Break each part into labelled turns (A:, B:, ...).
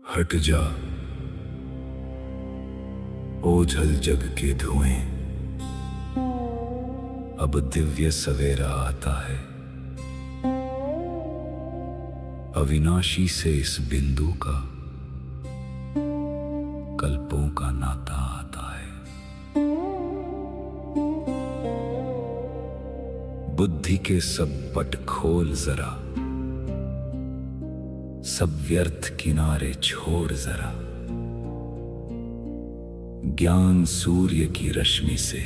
A: हट जा ओझल जग के धुएं, अब दिव्य सवेरा आता है। अविनाशी से इस बिंदु का कल्पों का नाता आता है। बुद्धि के सब पट खोल जरा, सब व्यर्थ किनारे छोड़ जरा। ज्ञान सूर्य की रश्मि से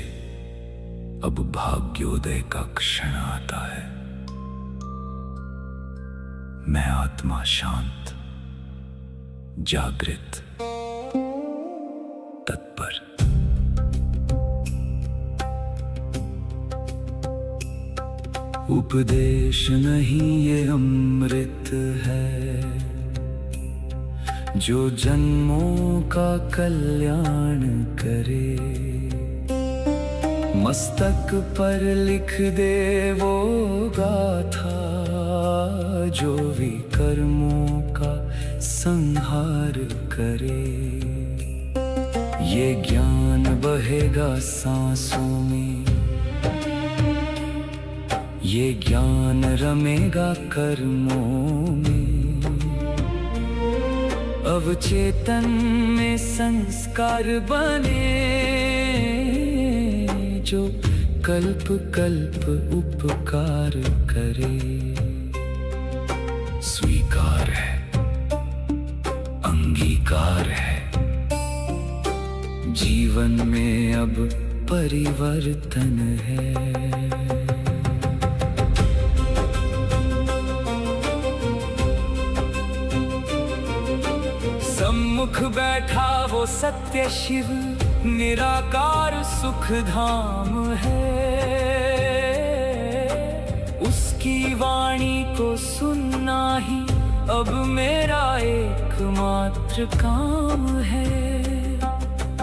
A: अब भाग्योदय का क्षण आता है। मैं आत्मा शांत, जागृत, तत्पर। उपदेश नहीं ये अमृत है, जो जन्मों का कल्याण करे। मस्तक पर लिख दे वो गाथा, जो विकर्मों का संहार करे। ये ज्ञान बहेगा सांसों में, ये ज्ञान रमेगा कर्मों में। अवचेतन में संस्कार बने, जो कल्प कल्प उपकार करे। स्वीकार है, अंगीकार है, जीवन में अब परिवर्तन है। सम्मुख बैठा वो सत्य शिव, निराकार सुख धाम है। उसकी वाणी को सुनना ही अब मेरा एकमात्र काम है।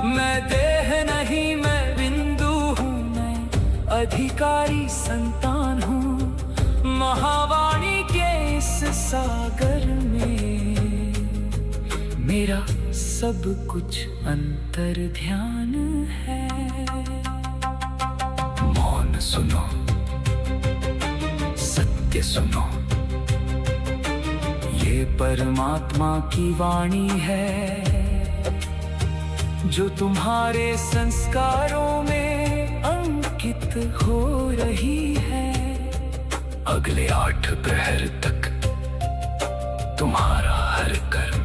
A: मैं देह नहीं, मैं बिंदु हूँ, मैं अधिकारी संतान हूँ। महावाणी के इस सागर में मेरा सब कुछ अंतर ध्यान है। मौन सुनो, सत्य सुनो, ये परमात्मा की वाणी है, जो तुम्हारे संस्कारों में अंकित हो रही है। अगले 8 प्रहर तक तुम्हारा हर कर्म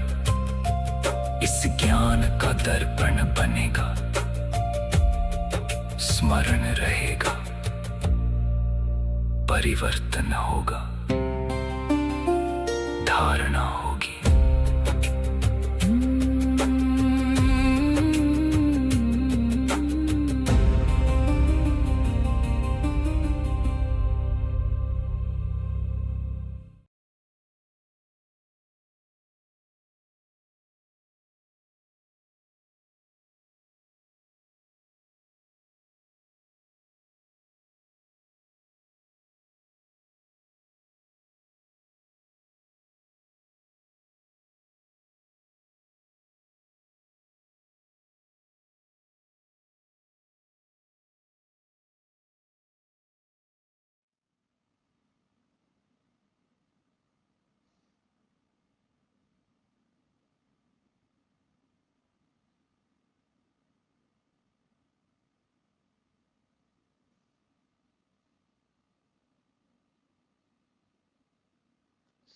A: इस ज्ञान का दर्पण बनेगा, स्मरण रहेगा, परिवर्तन होगा, धारणा होगी।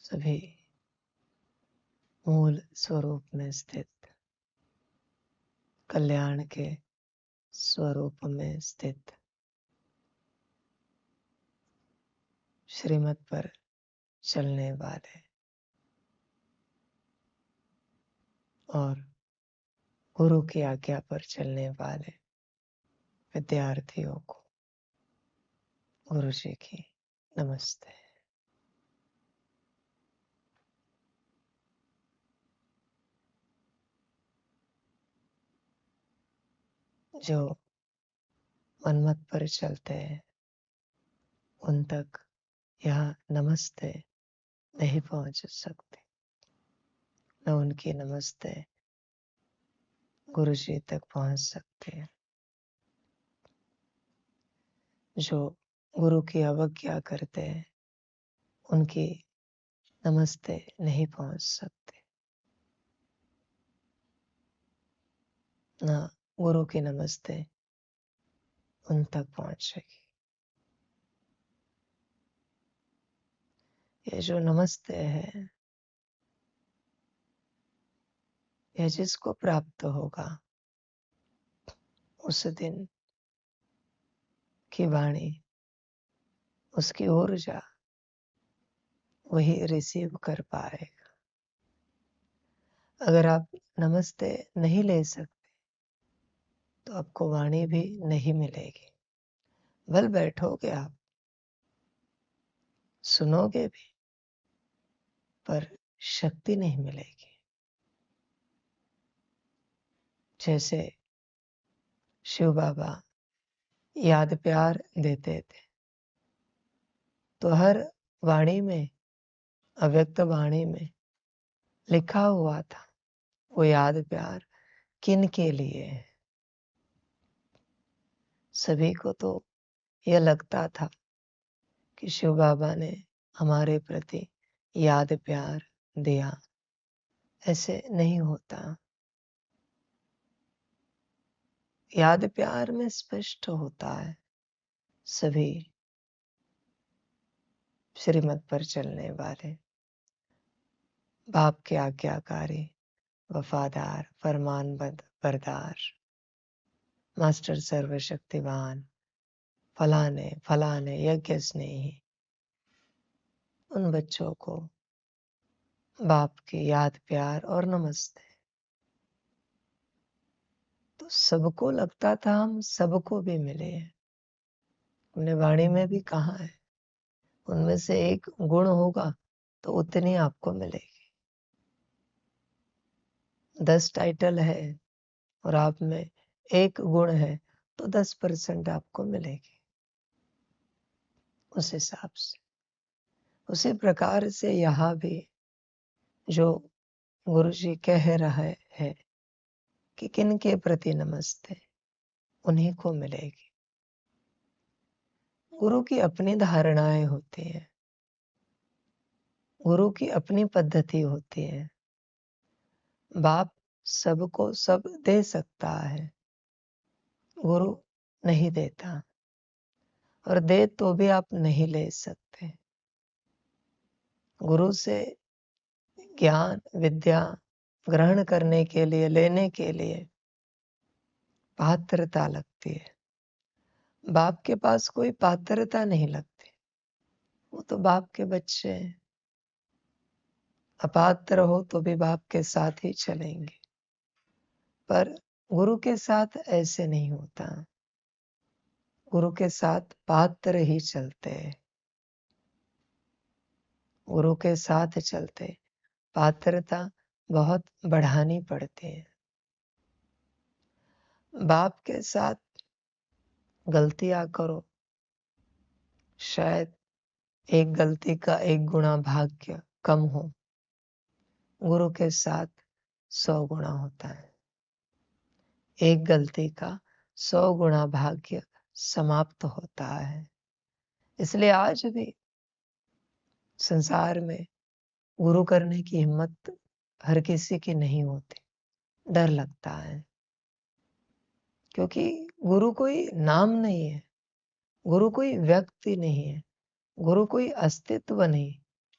B: सभी मूल स्वरूप में स्थित, कल्याण के स्वरूप में स्थित, श्रीमत पर चलने वाले और गुरु की आज्ञा पर चलने वाले विद्यार्थियों को गुरु जी की नमस्ते। जो मनमत पर चलते हैं उन तक यह नमस्ते नहीं पहुंच सकते। न उनकी नमस्ते गुरु जी तक पहुंच सकते हैं। जो गुरु की अवज्ञा करते हैं उनकी नमस्ते नहीं पहुंच सकते, ना गुरु की नमस्ते उन तक पहुंचेगी। ये जो नमस्ते है, यह जिसको प्राप्त होगा उस दिन की वाणी, उसकी ऊर्जा वही रिसीव कर पाएगा। अगर आप नमस्ते नहीं ले सकते तो आपको वाणी भी नहीं मिलेगी। भल बैठोगे आप, सुनोगे भी, पर शक्ति नहीं मिलेगी। जैसे शिव बाबा याद प्यार देते थे, तो हर वाणी में, अव्यक्त वाणी में लिखा हुआ था वो याद प्यार किन के लिए है। सभी को तो यह लगता था कि शिव बाबा ने हमारे प्रति याद प्यार दिया। ऐसे नहीं होता। याद प्यार में स्पष्ट होता है सभी श्रीमत पर चलने वाले, बाप के आज्ञाकारी, वफादार, फरमानबद्ध, बरदार, मास्टर सर्वशक्तिवान, फलाने फलाने यज्ञ स्नेही, उन बच्चों को बाप की याद प्यार और नमस्ते। तो सबको लगता था हम सबको भी मिले हैं। हमने वाणी में भी कहा है, उनमें से एक गुण होगा तो उतनी आपको मिलेगी। 10 टाइटल है और आप में एक गुण है तो 10% आपको मिलेगी। उस हिसाब से, उसी प्रकार से यहाँ भी जो गुरु जी कह रहे हैं कि किन के प्रति नमस्ते, उन्हीं को मिलेगी। गुरु की अपनी धारणाएं होती हैं, गुरु की अपनी पद्धति होती है। बाप सबको सब दे सकता है, गुरु नहीं देता, और दे तो भी आप नहीं ले सकते। गुरु से ज्ञान विद्या ग्रहण करने के लिए, लेने के लिए पात्रता लगती है। बाप के पास कोई पात्रता नहीं लगती, वो तो बाप के बच्चे हैं। अपात्र हो तो भी बाप के साथ ही चलेंगे, पर गुरु के साथ ऐसे नहीं होता। गुरु के साथ पात्र ही चलते हैं। गुरु के साथ चलते पात्रता बहुत बढ़ानी पड़ती है। बाप के साथ गलतियां करो, शायद एक गलती का 1 गुना भाग्य कम हो, गुरु के साथ 100 गुना होता है। एक गलती का 100 गुना भाग्य समाप्त होता है। इसलिए आज भी संसार में गुरु करने की हिम्मत हर किसी की नहीं होती, डर लगता है। क्योंकि गुरु कोई नाम नहीं है, गुरु कोई व्यक्ति नहीं है, गुरु कोई अस्तित्व नहीं,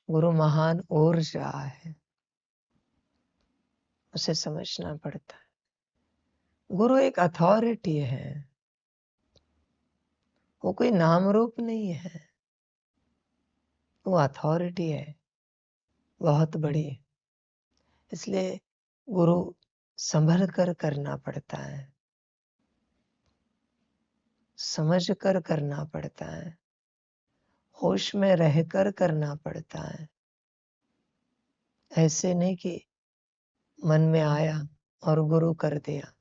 B: गुरु महान ऊर्जा है। उसे समझना पड़ता है। गुरु एक अथॉरिटी है, वो कोई नाम रूप नहीं है, वो अथॉरिटी है, बहुत बड़ी। इसलिए गुरु संभल कर करना पड़ता है, समझ कर करना पड़ता है, होश में रहकर करना पड़ता है। ऐसे नहीं कि मन में आया और गुरु कर दिया,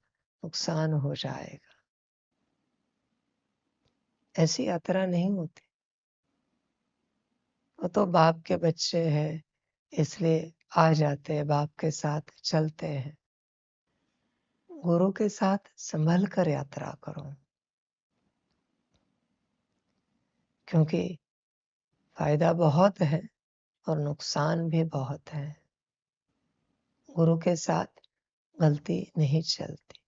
B: नुकसान हो जाएगा। ऐसी यात्रा नहीं होती। वो तो बाप के बच्चे हैं, इसलिए आ जाते हैं, बाप के साथ चलते हैं। गुरु के साथ संभल कर यात्रा करो, क्योंकि फायदा बहुत है और नुकसान भी बहुत है। गुरु के साथ गलती नहीं चलती,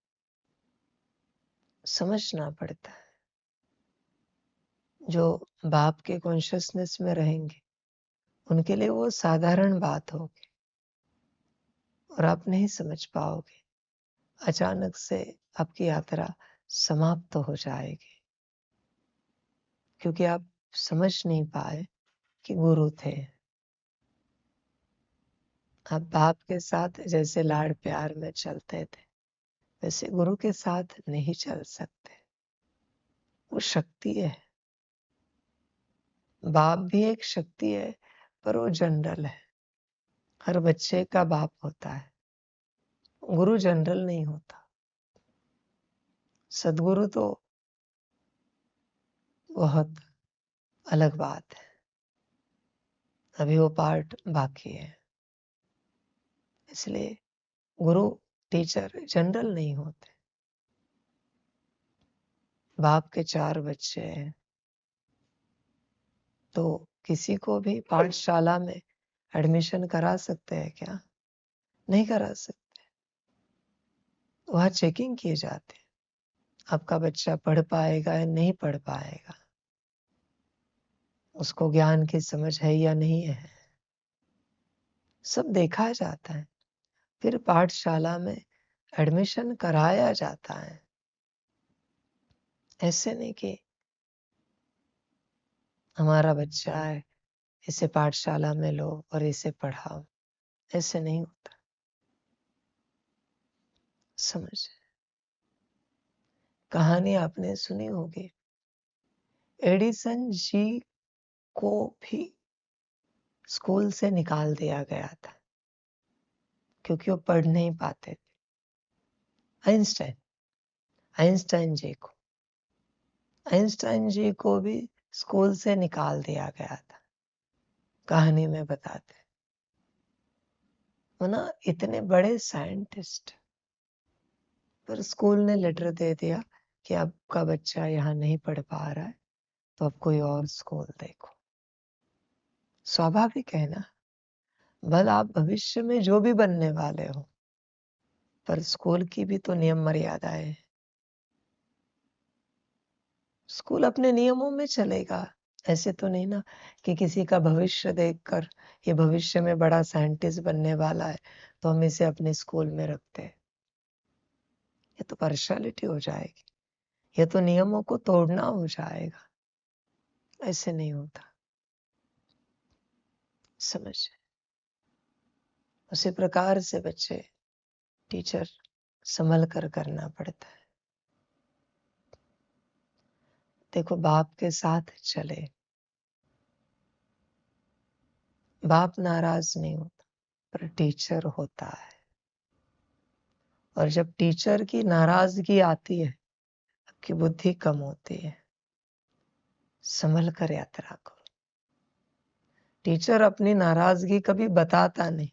B: समझना पड़ता है। जो बाप के कॉन्शियसनेस में रहेंगे उनके लिए वो साधारण बात होगी और आप नहीं समझ पाओगे। अचानक से आपकी यात्रा समाप्त हो जाएगी, क्योंकि आप समझ नहीं पाए कि गुरु थे। आप बाप के साथ जैसे लाड़ प्यार में चलते थे वैसे गुरु के साथ नहीं चल सकते। वो शक्ति है, बाप भी एक शक्ति है, पर वो जनरल है। हर बच्चे का बाप होता है, गुरु जनरल नहीं होता। सदगुरु तो बहुत अलग बात है, अभी वो पार्ट बाकी है। इसलिए गुरु टीचर जनरल नहीं होते। बाप के 4 बच्चे हैं तो किसी को भी पाठशाला में एडमिशन करा सकते हैं क्या? नहीं करा सकते। वहाँ चेकिंग किए जाते हैं, आपका बच्चा पढ़ पाएगा या नहीं पढ़ पाएगा, उसको ज्ञान की समझ है या नहीं है, सब देखा जाता है। फिर पाठशाला में एडमिशन कराया जाता है। ऐसे नहीं कि हमारा बच्चा है, इसे पाठशाला में लो और इसे पढ़ाओ, ऐसे नहीं होता। समझ, कहानी आपने सुनी होगी, एडिसन जी को भी स्कूल से निकाल दिया गया था क्योंकि वो पढ़ नहीं पाते थे। आइंस्टाइन जी को भी स्कूल से निकाल दिया गया था। कहानी में बताते, वो ना इतने बड़े साइंटिस्ट, पर स्कूल ने लेटर दे दिया कि आपका बच्चा यहाँ नहीं पढ़ पा रहा है तो आप कोई और स्कूल देखो। स्वाभाविक है ना, भला आप भविष्य में जो भी बनने वाले हो, पर स्कूल की भी तो नियम मर्यादाएं हैं। स्कूल अपने नियमों में चलेगा। ऐसे तो नहीं ना कि किसी का भविष्य देखकर ये भविष्य में बड़ा साइंटिस्ट बनने वाला है तो हम इसे अपने स्कूल में रखते हैं। ये तो पार्शियलिटी हो जाएगी, ये तो नियमों को तोड़ना हो जाएगा। ऐसे नहीं होता, समझ। उसी प्रकार से बच्चे टीचर संभल कर करना पड़ता है। देखो, बाप के साथ चले, बाप नाराज नहीं होता, पर टीचर होता है। और जब टीचर की नाराजगी आती है, आपकी बुद्धि कम होती है। संभल कर यात्रा करो। टीचर अपनी नाराजगी कभी बताता नहीं,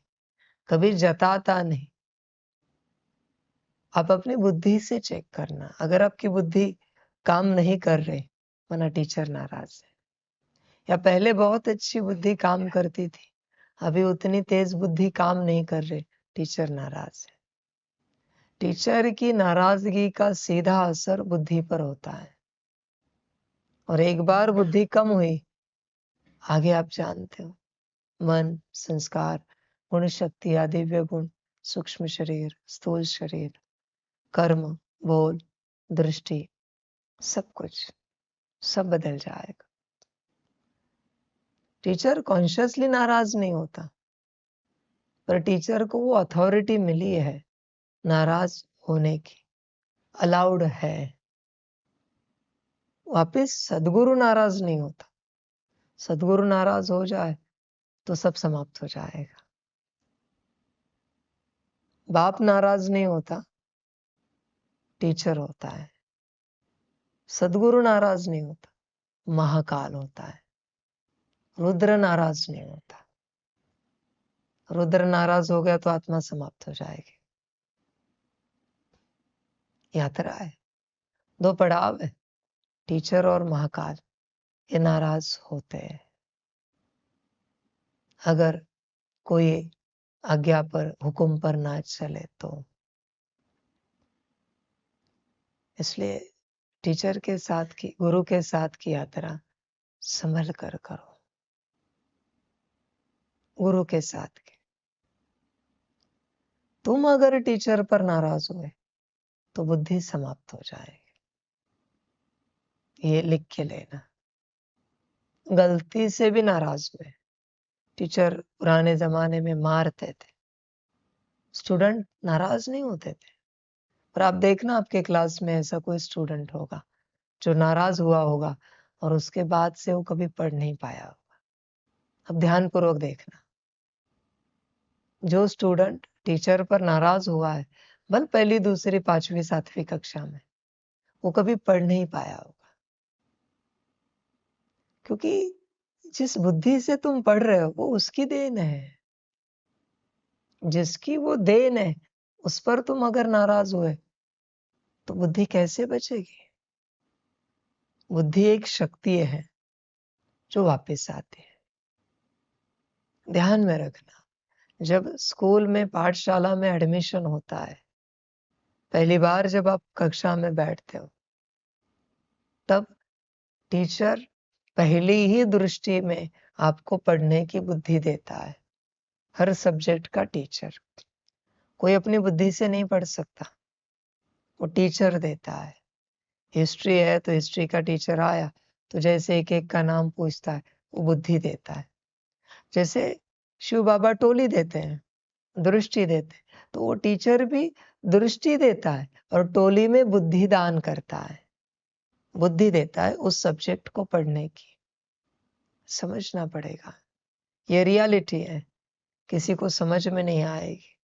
B: कभी जताता नहीं। आप अपनी बुद्धि से चेक करना, अगर आपकी बुद्धि काम नहीं कर रही, वरना टीचर नाराज है। या पहले बहुत अच्छी बुद्धि काम करती थी, अभी उतनी तेज बुद्धि काम नहीं कर रही, टीचर नाराज है। टीचर की नाराजगी का सीधा असर बुद्धि पर होता है। और एक बार बुद्धि कम हुई, आगे आप जानते हो, मन, संस्कार, गुण शक्ति, दिव्य गुण, सूक्ष्म शरीर, स्थूल शरीर, कर्म, बोल, दृष्टि, सब कुछ, सब बदल जाएगा। टीचर कॉन्शियसली नाराज नहीं होता, पर टीचर को वो अथॉरिटी मिली है नाराज होने की, अलाउड है। वापिस सदगुरु नाराज नहीं होता। सदगुरु नाराज हो जाए तो सब समाप्त हो जाएगा। बाप नाराज नहीं होता, टीचर होता है। सदगुरु नाराज नहीं होता, महाकाल होता है। रुद्र नाराज नहीं होता, रुद्र नाराज हो गया तो आत्मा समाप्त हो जाएगी। यात्रा है, 2 पड़ाव है, टीचर और महाकाल। ये नाराज होते हैं अगर कोई आज्ञा पर, हुक्म पर ना चले तो। इसलिए टीचर के साथ की, गुरु के साथ की यात्रा संभल कर करो। गुरु के साथ की। तुम अगर टीचर पर नाराज हुए तो बुद्धि समाप्त हो जाएगी। ये लिख के लेना। गलती से भी नाराज हुए, टीचर पुराने जमाने में मारते थे, स्टूडेंट नाराज नहीं होते थे। पर आप देखना आपके क्लास में ऐसा कोई स्टूडेंट होगा जो नाराज हुआ होगा और उसके बाद से वो कभी पढ़ नहीं पाया होगा। अब ध्यानपूर्वक देखना, जो स्टूडेंट टीचर पर नाराज हुआ है, भले पहली, दूसरी, 5वीं, 7वीं कक्षा में, वो कभी पढ़ नहीं पाया होगा। क्योंकि जिस बुद्धि से तुम पढ़ रहे हो वो उसकी देन है, जिसकी वो देन है, उस पर तुम अगर नाराज हुए तो बुद्धि कैसे बचेगी? बुद्धि एक शक्ति है जो वापस आती है। ध्यान में रखना, जब स्कूल में, पाठशाला में एडमिशन होता है, पहली बार जब आप कक्षा में बैठते हो, तब टीचर पहली ही दृष्टि में आपको पढ़ने की बुद्धि देता है। हर सब्जेक्ट का टीचर, कोई अपनी बुद्धि से नहीं पढ़ सकता, वो टीचर देता है। हिस्ट्री है तो हिस्ट्री का टीचर आया तो जैसे एक एक का नाम पूछता है, वो बुद्धि देता है। जैसे शिव बाबा टोली देते हैं, दृष्टि देते हैं, तो वो टीचर भी दृष्टि देता है और टोली में बुद्धि दान करता है, बुद्धि देता है उस सब्जेक्ट को पढ़ने की। समझना पड़ेगा, ये रियलिटी है, किसी को समझ में नहीं आएगी।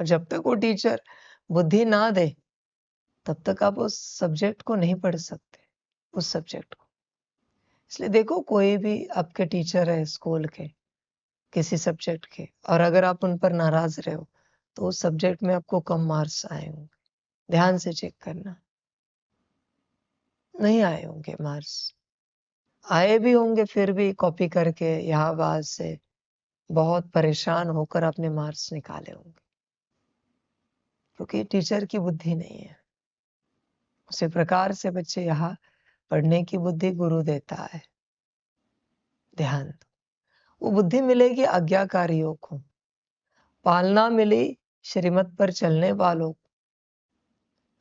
B: और जब तक वो टीचर बुद्धि ना दे तब तक आप उस सब्जेक्ट को नहीं पढ़ सकते, उस सब्जेक्ट को। इसलिए देखो, कोई भी आपके टीचर है स्कूल के, किसी सब्जेक्ट के, और अगर आप उन पर नाराज रहे हो तो उस सब्जेक्ट में आपको कम मार्क्स आए होंगे। ध्यान से चेक करना, नहीं आए होंगे मार्क्स। आए भी होंगे फिर भी कॉपी करके यहाँ वहां से बहुत परेशान होकर अपने मार्क्स निकाले होंगे, क्योंकि टीचर की बुद्धि नहीं है। उसी प्रकार से बच्चे यहाँ पढ़ने की बुद्धि गुरु देता है। ध्यान दो, वो बुद्धि मिलेगी आज्ञाकारियों को, पालना मिली श्रीमत पर चलने वालों को।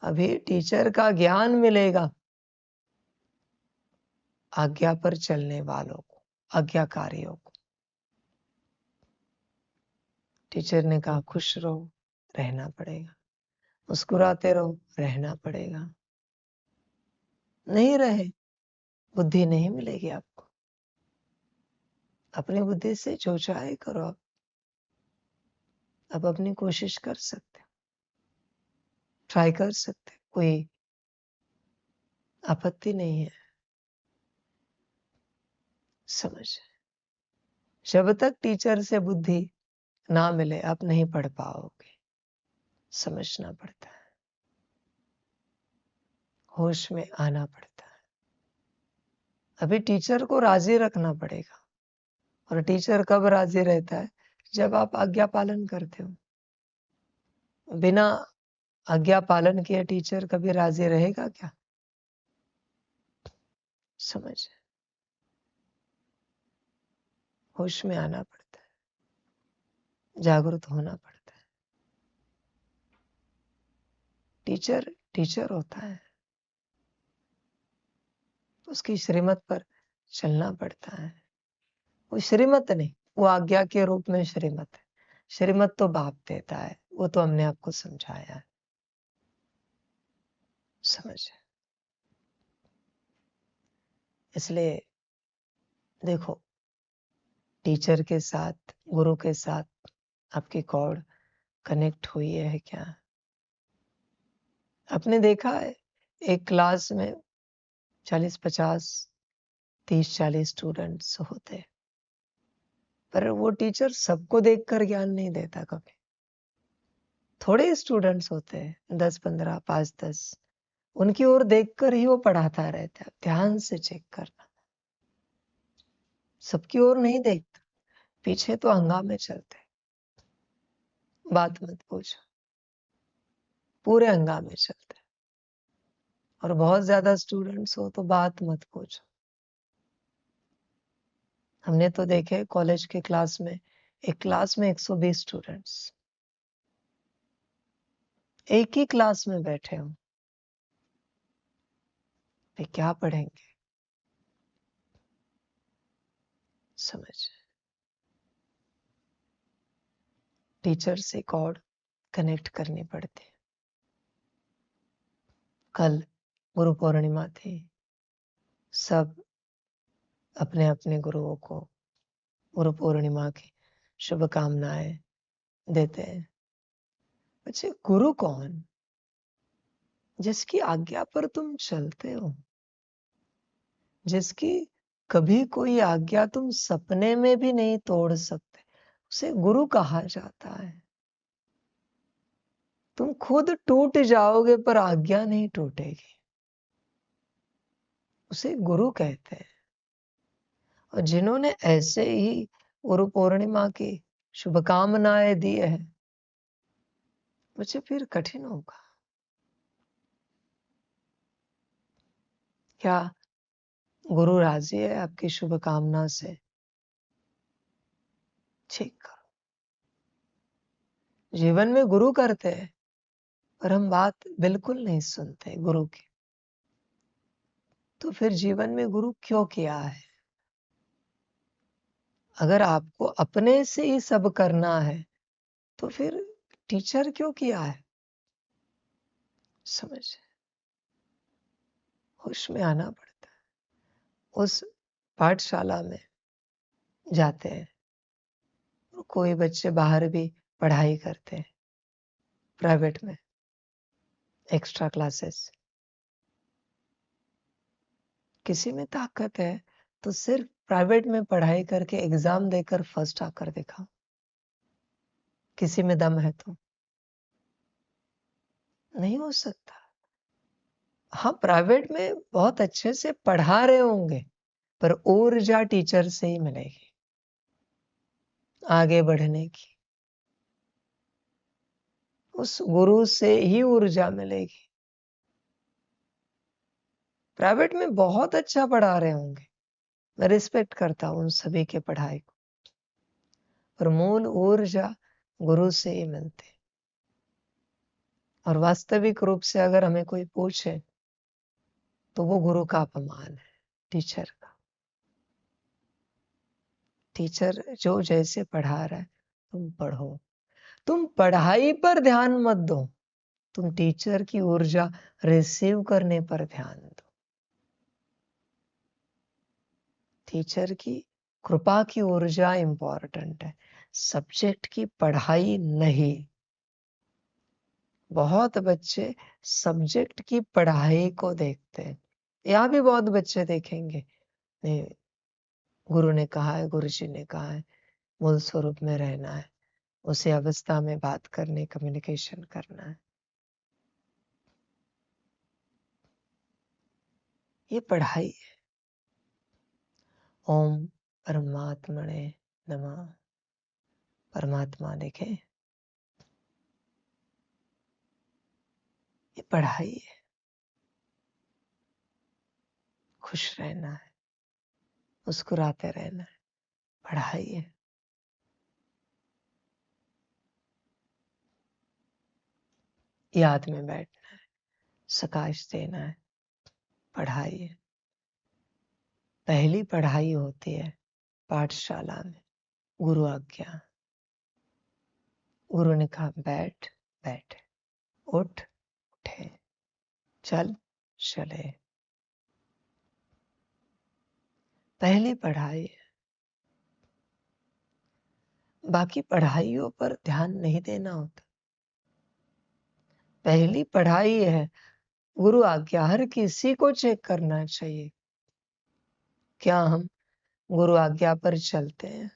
B: अभी टीचर का ज्ञान मिलेगा आज्ञा पर चलने वालों को, आज्ञाकारियों को। टीचर ने कहा खुश रहो, रहना पड़ेगा, मुस्कुराते रहो, रहना पड़ेगा। नहीं रहे, बुद्धि नहीं मिलेगी आपको। अपनी बुद्धि से जो चाहे करो। आप अपनी कोशिश कर सकते हो, ट्राई कर सकते हो, कोई आपत्ति नहीं है। समझ, जब तक टीचर से बुद्धि ना मिले आप नहीं पढ़ पाओगे। समझना पड़ता है, होश में आना पड़ता है। अभी टीचर को राजी रखना पड़ेगा, और टीचर कब राजी रहता है? जब आप आज्ञा पालन करते हो। बिना आज्ञा पालन किए टीचर कभी राजी रहेगा क्या? समझ, होश में आना पड़ता है, जागरूक होना पड़ता है। टीचर टीचर होता है, उसकी श्रीमत पर चलना पड़ता है। वो श्रीमत नहीं, वो आज्ञा के रूप में श्रीमत है। श्रीमत तो बाप देता है, वो तो हमने आपको समझाया है। समझ, इसलिए देखो, टीचर के साथ, गुरु के साथ आपकी कॉर्ड कनेक्ट हुई है क्या? आपने देखा है एक क्लास में 40-50, 30-40 स्टूडेंट्स होते हैं। पर वो टीचर सबको देखकर ज्ञान नहीं देता कभी। थोड़े स्टूडेंट्स होते हैं 10-15, 5-10, उनकी ओर देखकर ही वो पढ़ाता रहता है। ध्यान से चेक करना, सबकी ओर नहीं देखता, पीछे तो हंगामे चलते, बात मत पूछो, पूरे हंगामे चलते। और बहुत ज्यादा स्टूडेंट्स हो तो बात मत पूछो। हमने तो देखे कॉलेज के क्लास में, एक क्लास में 120 स्टूडेंट्स एक ही क्लास में बैठे हो, वे क्या पढ़ेंगे? समझ, टीचर से कॉर्ड कनेक्ट करनी पड़ती है। कल गुरु पूर्णिमा थी, सब अपने अपने गुरुओं को गुरु पूर्णिमा की शुभकामनाएं देते हैं। अच्छा, गुरु कौन? जिसकी आज्ञा पर तुम चलते हो, जिसकी कभी कोई आज्ञा तुम सपने में भी नहीं तोड़ सकते, उसे गुरु कहा जाता है। तुम खुद टूट जाओगे पर आज्ञा नहीं टूटेगी, उसे गुरु कहते हैं। और जिन्होंने ऐसे ही गुरु पूर्णिमा की शुभकामनाएं दी है, मुझे फिर कठिन होगा। क्या गुरु राजी है आपकी शुभकामना से? ठीक करो। जीवन में गुरु करते हैं पर हम बात बिल्कुल नहीं सुनते गुरु की, तो फिर जीवन में गुरु क्यों किया है? अगर आपको अपने से ही सब करना है तो फिर टीचर क्यों किया है? समझ, होश में आना पड़ता है। उस पाठशाला में जाते हैं, कोई बच्चे बाहर भी पढ़ाई करते हैं, प्राइवेट में एक्स्ट्रा क्लासेस। किसी में ताकत है तो सिर्फ प्राइवेट में पढ़ाई करके एग्जाम देकर फर्स्ट आकर दिखाओ। किसी में दम है तो नहीं हो सकता। हाँ, प्राइवेट में बहुत अच्छे से पढ़ा रहे होंगे पर ऊर्जा टीचर से ही मिलेगी आगे बढ़ने की, उस गुरु से ही ऊर्जा मिलेगी। प्राइवेट में बहुत अच्छा पढ़ा रहे होंगे, मैं रिस्पेक्ट करता हूं उन सभी के पढ़ाई को, पर मूल ऊर्जा गुरु से ही मिलती। और वास्तविक रूप से अगर हमें कोई पूछे तो वो गुरु का अपमान है, टीचर का। टीचर जो जैसे पढ़ा रहा है तुम पढ़ो, तुम पढ़ाई पर ध्यान मत दो, तुम टीचर की ऊर्जा रिसीव करने पर ध्यान दो। टीचर की कृपा की ऊर्जा इंपॉर्टेंट है, सब्जेक्ट की पढ़ाई नहीं। बहुत बच्चे सब्जेक्ट की पढ़ाई को देखते हैं, यहाँ भी बहुत बच्चे देखेंगे, नहीं, गुरु ने कहा है, गुरु जी ने कहा है, मूल स्वरूप में रहना है, उसी अवस्था में बात करने, कम्युनिकेशन करना है। ये पढ़ाई है। ओम परमात्मने नमः। परमात्मा देखे, ये पढ़ाई है। खुश रहना है, मुस्कुराते रहना है, पढ़ाई है। याद में बैठना है, सकाश देना है, पढ़ाई है। पहली पढ़ाई होती है पाठशाला में, गुरु आज्ञा। गुरु ने कहा बैठ, बैठे, उठ, उठे, चल, चले। पहली पढ़ाई है। बाकी पढ़ाइयों पर ध्यान नहीं देना होता। पहली पढ़ाई है गुरु आज्ञा। हर किसी को चेक करना चाहिए, क्या हम गुरु आज्ञा पर चलते हैं?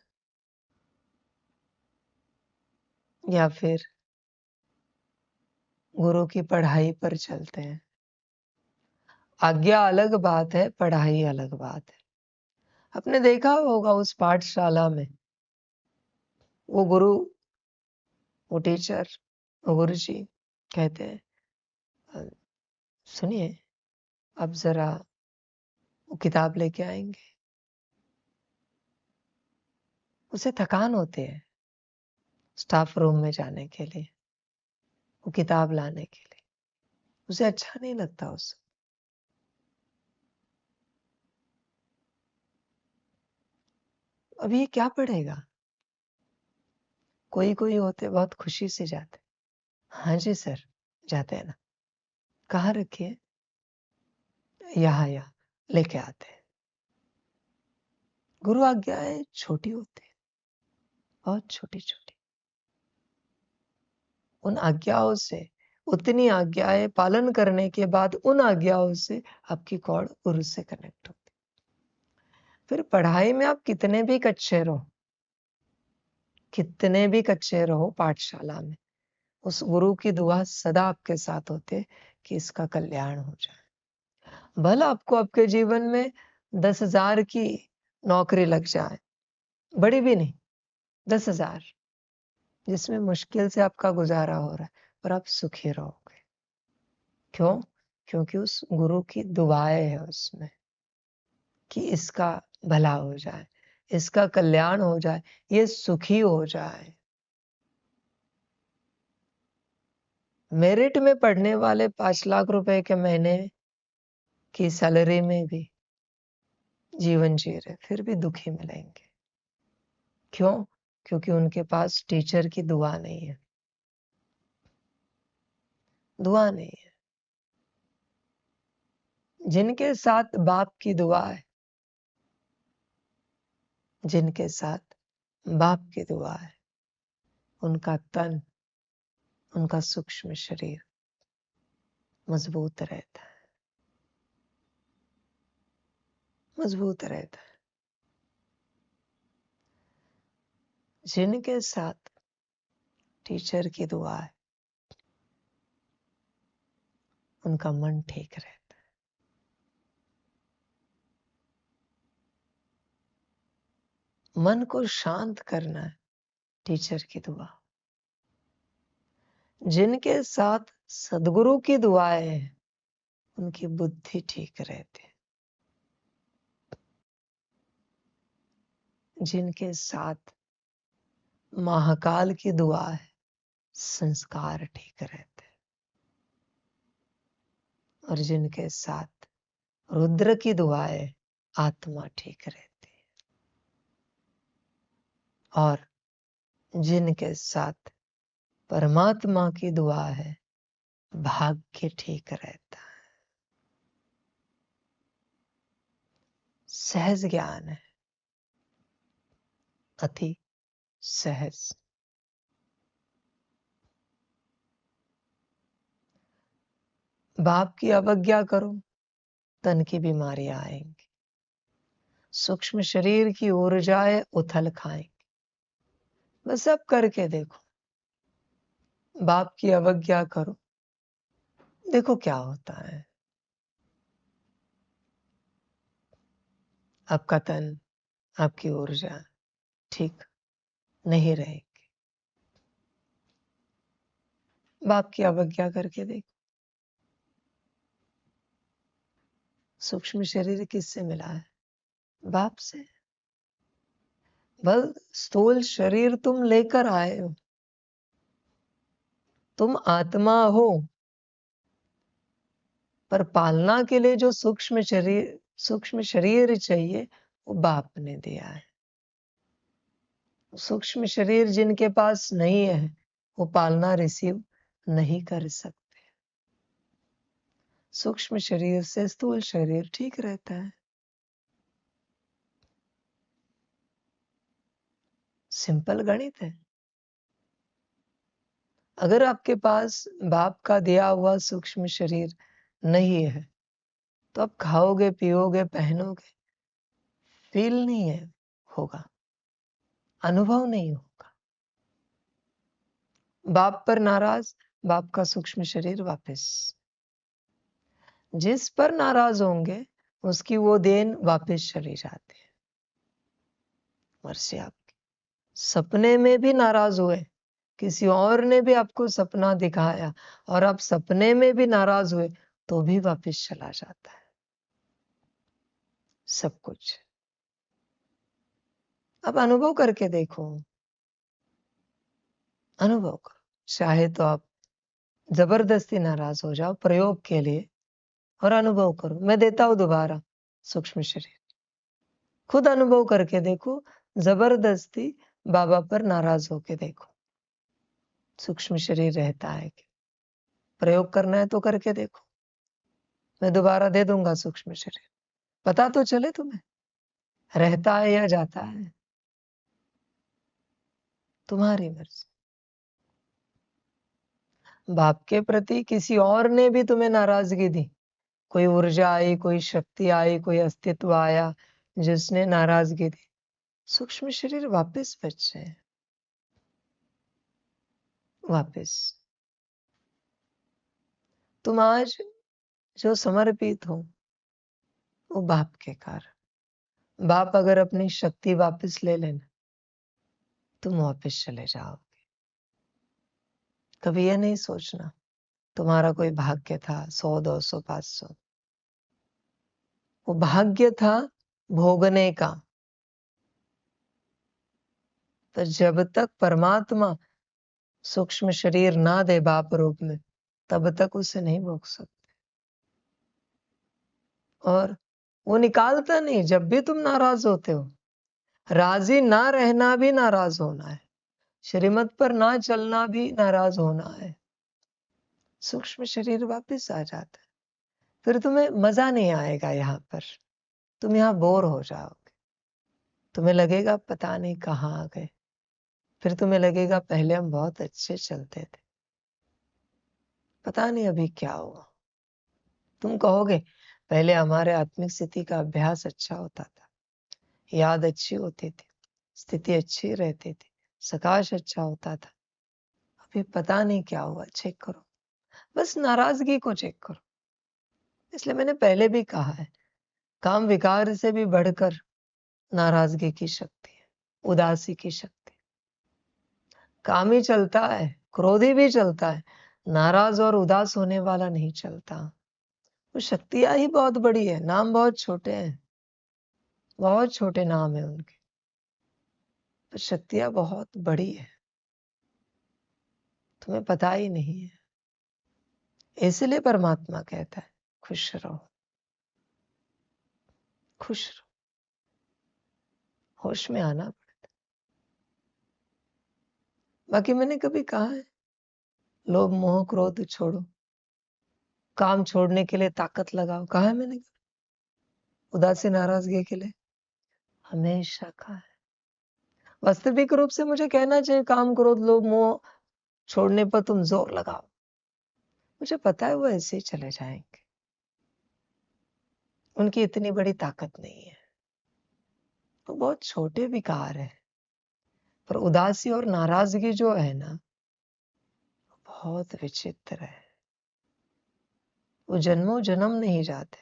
B: या फिर गुरु की पढ़ाई पर चलते हैं। आज्ञा अलग बात है, पढ़ाई अलग बात है। आपने देखा होगा उस पाठशाला में वो गुरु, वो टीचर, वो गुरु जी कहते हैं, "अ, सुनिए, आप जरा वो किताब लेके आएंगे।" उसे थकान होती है स्टाफ रूम में जाने के लिए, वो किताब लाने के लिए। उसे अच्छा नहीं लगता उसे। अब ये क्या पढ़ेगा? कोई कोई होते बहुत खुशी से जाते। हाँ जी सर, जाते हैं ना। कहाँ रखी है? यहाँ यहाँ लेके आते हैं। गुरु आज्ञाएं छोटी होती है, बहुत छोटी छोटी। उन आज्ञाओं से, उतनी आज्ञाएं पालन करने के बाद उन आज्ञाओं से आपकी कॉर्ड गुरु से कनेक्ट होती। फिर पढ़ाई में आप कितने भी कच्चे रहो, कितने भी कच्चे रहो पाठशाला में, उस गुरु की दुआ सदा आपके साथ होते कि इसका कल्याण हो जाए। भला आपको आपके जीवन में 10,000 की नौकरी लग जाए, बड़ी भी नहीं, 10,000, जिसमें मुश्किल से आपका गुजारा हो रहा है, पर आप सुखी रहोगे। क्यों? क्योंकि उस गुरु की दुआएं है उसमें कि इसका भला हो जाए, इसका कल्याण हो जाए, ये सुखी हो जाए। मेरिट में पढ़ने वाले 5 लाख रुपए के महीने की सैलरी में भी जीवन जी रहे, फिर भी दुखी मिलेंगे। क्यों? क्योंकि उनके पास टीचर की दुआ नहीं है। दुआ नहीं है। जिनके साथ बाप की दुआ है, जिनके साथ बाप की दुआ है, उनका तन, उनका सूक्ष्म शरीर मजबूत रहता है, मजबूत रहता है। जिनके साथ टीचर की दुआ है, उनका मन ठीक रहता है। मन को शांत करना है टीचर की दुआ। जिनके साथ सदगुरु की दुआएं हैं, उनकी बुद्धि ठीक रहती है। जिनके साथ महाकाल की दुआ है, संस्कार ठीक रहते हैं। और जिनके साथ रुद्र की दुआएं, आत्मा ठीक रहती है। और जिनके साथ परमात्मा की दुआ है, भाग्य ठीक रहता है। सहज ज्ञान है, अति सहज। बाप की अवज्ञा करो, तन की बीमारियां आएंगी। सूक्ष्म शरीर की ऊर्जाएं उथल खाएंगी। बस अब करके देखो, बाप की अवज्ञा करो, देखो क्या होता है। आपका तन, आपकी ऊर्जा ठीक नहीं रहेगी। बाप की अवज्ञा करके देखो। सूक्ष्म शरीर किससे मिला है? बाप से। बल स्थूल शरीर तुम लेकर आए हो, तुम आत्मा हो, पर पालना के लिए जो सूक्ष्म शरीर चाहिए, वो बाप ने दिया है। सूक्ष्म शरीर जिनके पास नहीं है, वो पालना रिसीव नहीं कर सकते। सूक्ष्म शरीर से स्थूल शरीर ठीक रहता है। सिंपल गणित है। अगर आपके पास बाप का दिया हुआ सूक्ष्म शरीर नहीं है, तो आप खाओगे, पियोगे, पहनोगे, फील नहीं है होगा, अनुभव नहीं होगा। बाप पर नाराज, बाप का सूक्ष्म शरीर वापस। जिस पर नाराज होंगे उसकी वो देन वापस चली जाती है। मर्सी आपकी। सपने में भी नाराज हुए, किसी और ने भी आपको सपना दिखाया और आप सपने में भी नाराज हुए तो भी वापस चला जाता है सब कुछ। अब अनुभव करके देखो, अनुभव करो। चाहे तो आप जबरदस्ती नाराज हो जाओ प्रयोग के लिए और अनुभव करो। मैं देता हूं दोबारा सूक्ष्म शरीर, खुद अनुभव करके देखो। जबरदस्ती बाबा पर नाराज होके देखो, सूक्ष्म शरीर रहता है कि प्रयोग करना है तो करके देखो। मैं दोबारा दे दूंगा सूक्ष्म शरीर, पता तो चले तुम्हें रहता है या जाता है, तुम्हारी मर्जी। बाप के प्रति किसी और ने भी तुम्हें नाराजगी दी, कोई ऊर्जा आई, कोई शक्ति आई, कोई अस्तित्व आया जिसने नाराजगी दी, सूक्ष्म शरीर वापस बचे, वापस। तुम आज जो समर्पित हो वो बाप के कारण। बाप अगर अपनी शक्ति वापस ले लेना तुम वापस चले जाओगे। कभी यह नहीं सोचना तुम्हारा कोई भाग्य था 100, 200, 500। वो भाग्य था भोगने का। तो जब तक परमात्मा सूक्ष्म शरीर ना दे बाप रूप में तब तक उसे नहीं भोग सकते। और वो निकालता नहीं। जब भी तुम नाराज होते हो, राजी ना रहना भी नाराज होना है, श्रीमत पर ना चलना भी नाराज होना है, सूक्ष्म शरीर वापस आ जाता है। फिर तुम्हें मजा नहीं आएगा यहाँ पर, तुम यहाँ बोर हो जाओगे। तुम्हें लगेगा पता नहीं कहाँ आ गए। फिर तुम्हें लगेगा पहले हम बहुत अच्छे चलते थे, पता नहीं अभी क्या हुआ। तुम कहोगे पहले हमारे आत्मिक स्थिति का अभ्यास अच्छा होता था, याद अच्छी होती थी, स्थिति अच्छी रहती थी, सकाश अच्छा होता था। अभी पता नहीं क्या हुआ। चेक करो, बस नाराजगी को चेक करो। इसलिए मैंने पहले भी कहा है, काम विकार से भी बढ़कर नाराजगी की शक्ति है, उदासी की शक्ति। काम ही चलता है, क्रोधी भी चलता है, नाराज और उदास होने वाला नहीं चलता। वो शक्तियां ही बहुत बड़ी है, नाम बहुत छोटे हैं, बहुत छोटे नाम है उनके, पर शक्तियां बहुत बड़ी है, तुम्हें पता ही नहीं है। इसलिए परमात्मा कहता है खुश रहो, खुश रहो। होश में आना पड़ता। बाकी मैंने कभी कहा है लोभ मोह क्रोध छोड़ो, काम छोड़ने के लिए ताकत लगाओ, कहा है मैंने? उदासी नाराजगी के लिए हमेशा कहा है। वास्तविक रूप से मुझे कहना चाहिए काम क्रोध लोभ मोह छोड़ने पर तुम जोर लगाओ, मुझे पता है वो ऐसे ही चले जाएंगे, उनकी इतनी बड़ी ताकत नहीं है, वो बहुत छोटे विकार है। पर उदासी और नाराजगी जो है ना, बहुत विचित्र है। वो जन्मों जन्म नहीं जाते,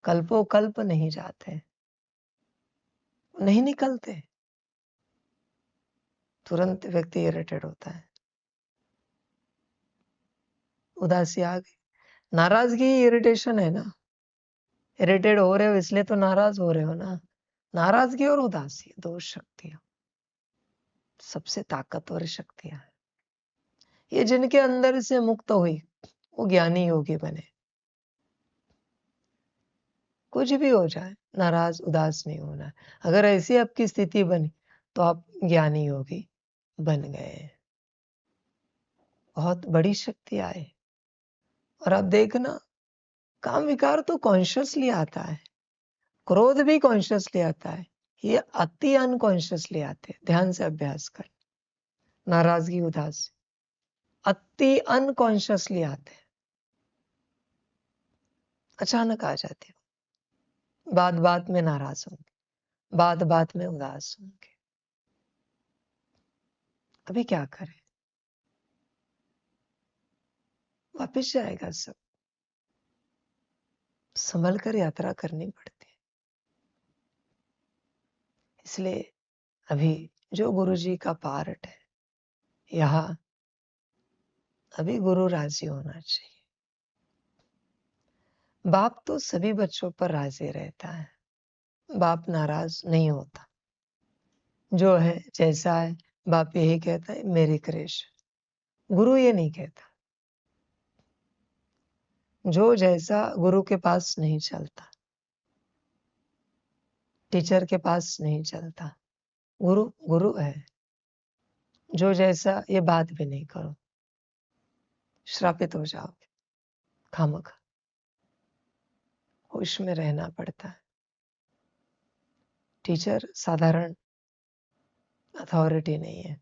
B: कल्पों कल्प नहीं जाते, नहीं निकलते। तुरंत व्यक्ति इरिटेट होता है, उदासी आ गई। नाराजगी इरिटेशन है ना, इरिटेट हो रहे हो इसलिए तो नाराज हो रहे हो ना। नाराजगी और उदासी दो शक्तियां सबसे ताकतवर शक्तियां हैं। ये जिनके अंदर से मुक्त हुई वो ज्ञानी योगी बने। कुछ भी हो जाए नाराज उदास नहीं होना है। अगर ऐसी आपकी स्थिति बनी तो आप ज्ञानी योगी बन गए। बहुत बड़ी शक्ति आए। और आप देखना काम विकार तो कॉन्शियसली आता है, क्रोध भी कॉन्शियसली आता है, ये अति अनकॉन्शियसली आते हैं। ध्यान से अभ्यास कर। नाराजगी उदासी अति अनकॉन्शियसली आते हैं, अचानक आ जाते हो। बात बात में नाराज होंगे, बात बात में उदास होंगे। अभी क्या करें? वापिस जाएगा सब। संभल कर यात्रा करनी पड़ती है। इसलिए अभी जो गुरुजी का पार्ट है, यहाँ अभी गुरु राजी होना चाहिए। बाप तो सभी बच्चों पर राजी रहता है, बाप नाराज नहीं होता। जो है जैसा है, बाप यही कहता है मेरी कृष्ण। गुरु ये नहीं कहता। जो जैसा गुरु के पास नहीं चलता, टीचर के पास नहीं चलता। गुरु गुरु है। जो जैसा ये बात भी नहीं करो, श्रापित हो जाओगे खामखा। होश में रहना पड़ता है। टीचर साधारण अथॉरिटी नहीं है।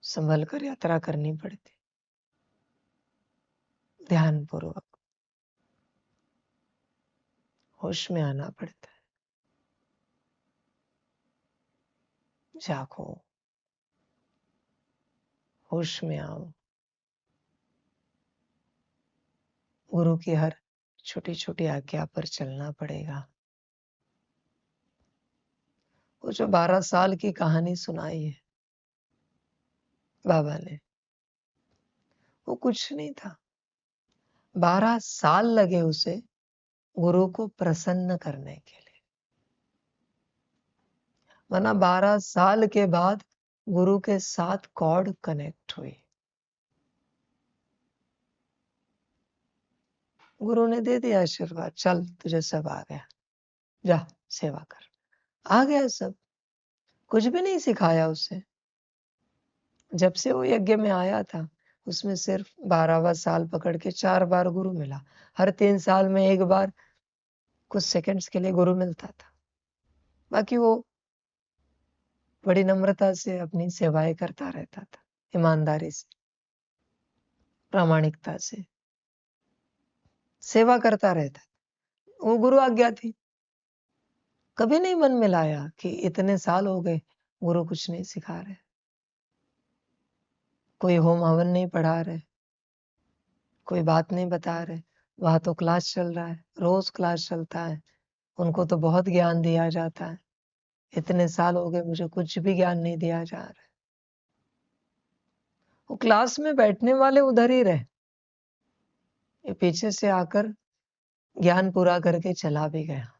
B: संभल कर यात्रा करनी पड़ती, ध्यान पूर्वक होश में आना पड़ता है। जागो, होश में आओ। गुरु की हर छोटी छोटी आज्ञा पर चलना पड़ेगा। वो जो 12 साल की कहानी सुनाई है बाबा ने, वो कुछ नहीं था। 12 साल लगे उसे गुरु को प्रसन्न करने के लिए। वरना 12 साल के बाद गुरु के साथ कॉर्ड कनेक्ट हुई। गुरु ने दे दिया आशीर्वाद, चल तुझे सब आ गया, जा सेवा कर। आ गया सब, कुछ भी नहीं सिखाया उसे। जब से वो यज्ञ में आया था, उसमें सिर्फ 12वां साल पकड़ के 4 बार गुरु मिला। हर 3 साल में एक बार कुछ सेकंड्स के लिए गुरु मिलता था। बाकी वो बड़ी नम्रता से अपनी सेवाएं करता रहता था, ईमानदारी से, प्रामाणिकता से सेवा करता रहता। वो गुरु आज्ञा थी। कभी नहीं मन में लाया कि इतने साल हो गए गुरु कुछ नहीं सिखा रहे, कोई होम हवन नहीं पढ़ा रहे, कोई बात नहीं बता रहे। वहां तो क्लास चल रहा है, रोज क्लास चलता है। उनको तो बहुत ज्ञान दिया जाता है। इतने साल हो गए मुझे कुछ भी ज्ञान नहीं दिया जा रहा है। वो क्लास में बैठने वाले उधर ही रहे, ये पीछे से आकर ज्ञान पूरा करके चला भी गया।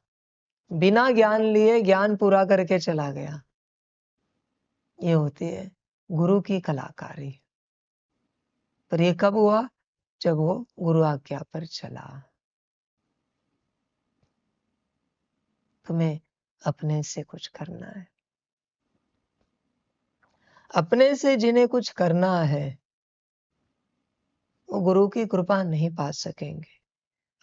B: बिना ज्ञान लिए ज्ञान पूरा करके चला गया। ये होती है गुरु की कलाकारी। पर ये कब हुआ? जब वो गुरु आज्ञा पर चला। तुम्हें अपने से कुछ करना है। अपने से जिन्हें कुछ करना है वो गुरु की कृपा नहीं पा सकेंगे।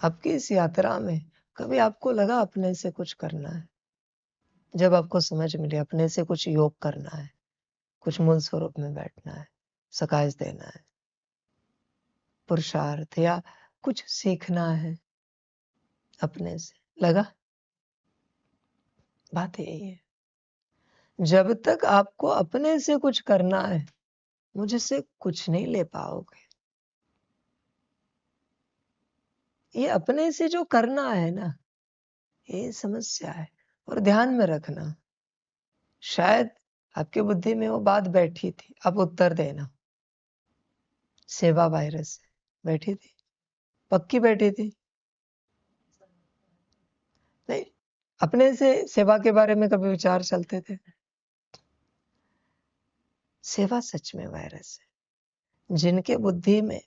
B: आपकी इस यात्रा में कभी आपको लगा अपने से कुछ करना है? जब आपको समझ मिले अपने से कुछ योग करना है, कुछ मूल स्वरूप में बैठना है, सकाश देना है, पुरुषार्थ या कुछ सीखना है, अपने से लगा? बात यही है। जब तक आपको अपने से कुछ करना है, मुझसे कुछ नहीं ले पाओगे। ये अपने से जो करना है ना, ये समस्या है। और ध्यान में रखना, शायद आपके बुद्धि में वो बात बैठी थी, अब उत्तर देना। सेवा वायरस बैठी थी, पक्की बैठी थी। नहीं, अपने से सेवा के बारे में कभी विचार चलते थे? सेवा सच में वायरस है। जिनके बुद्धि में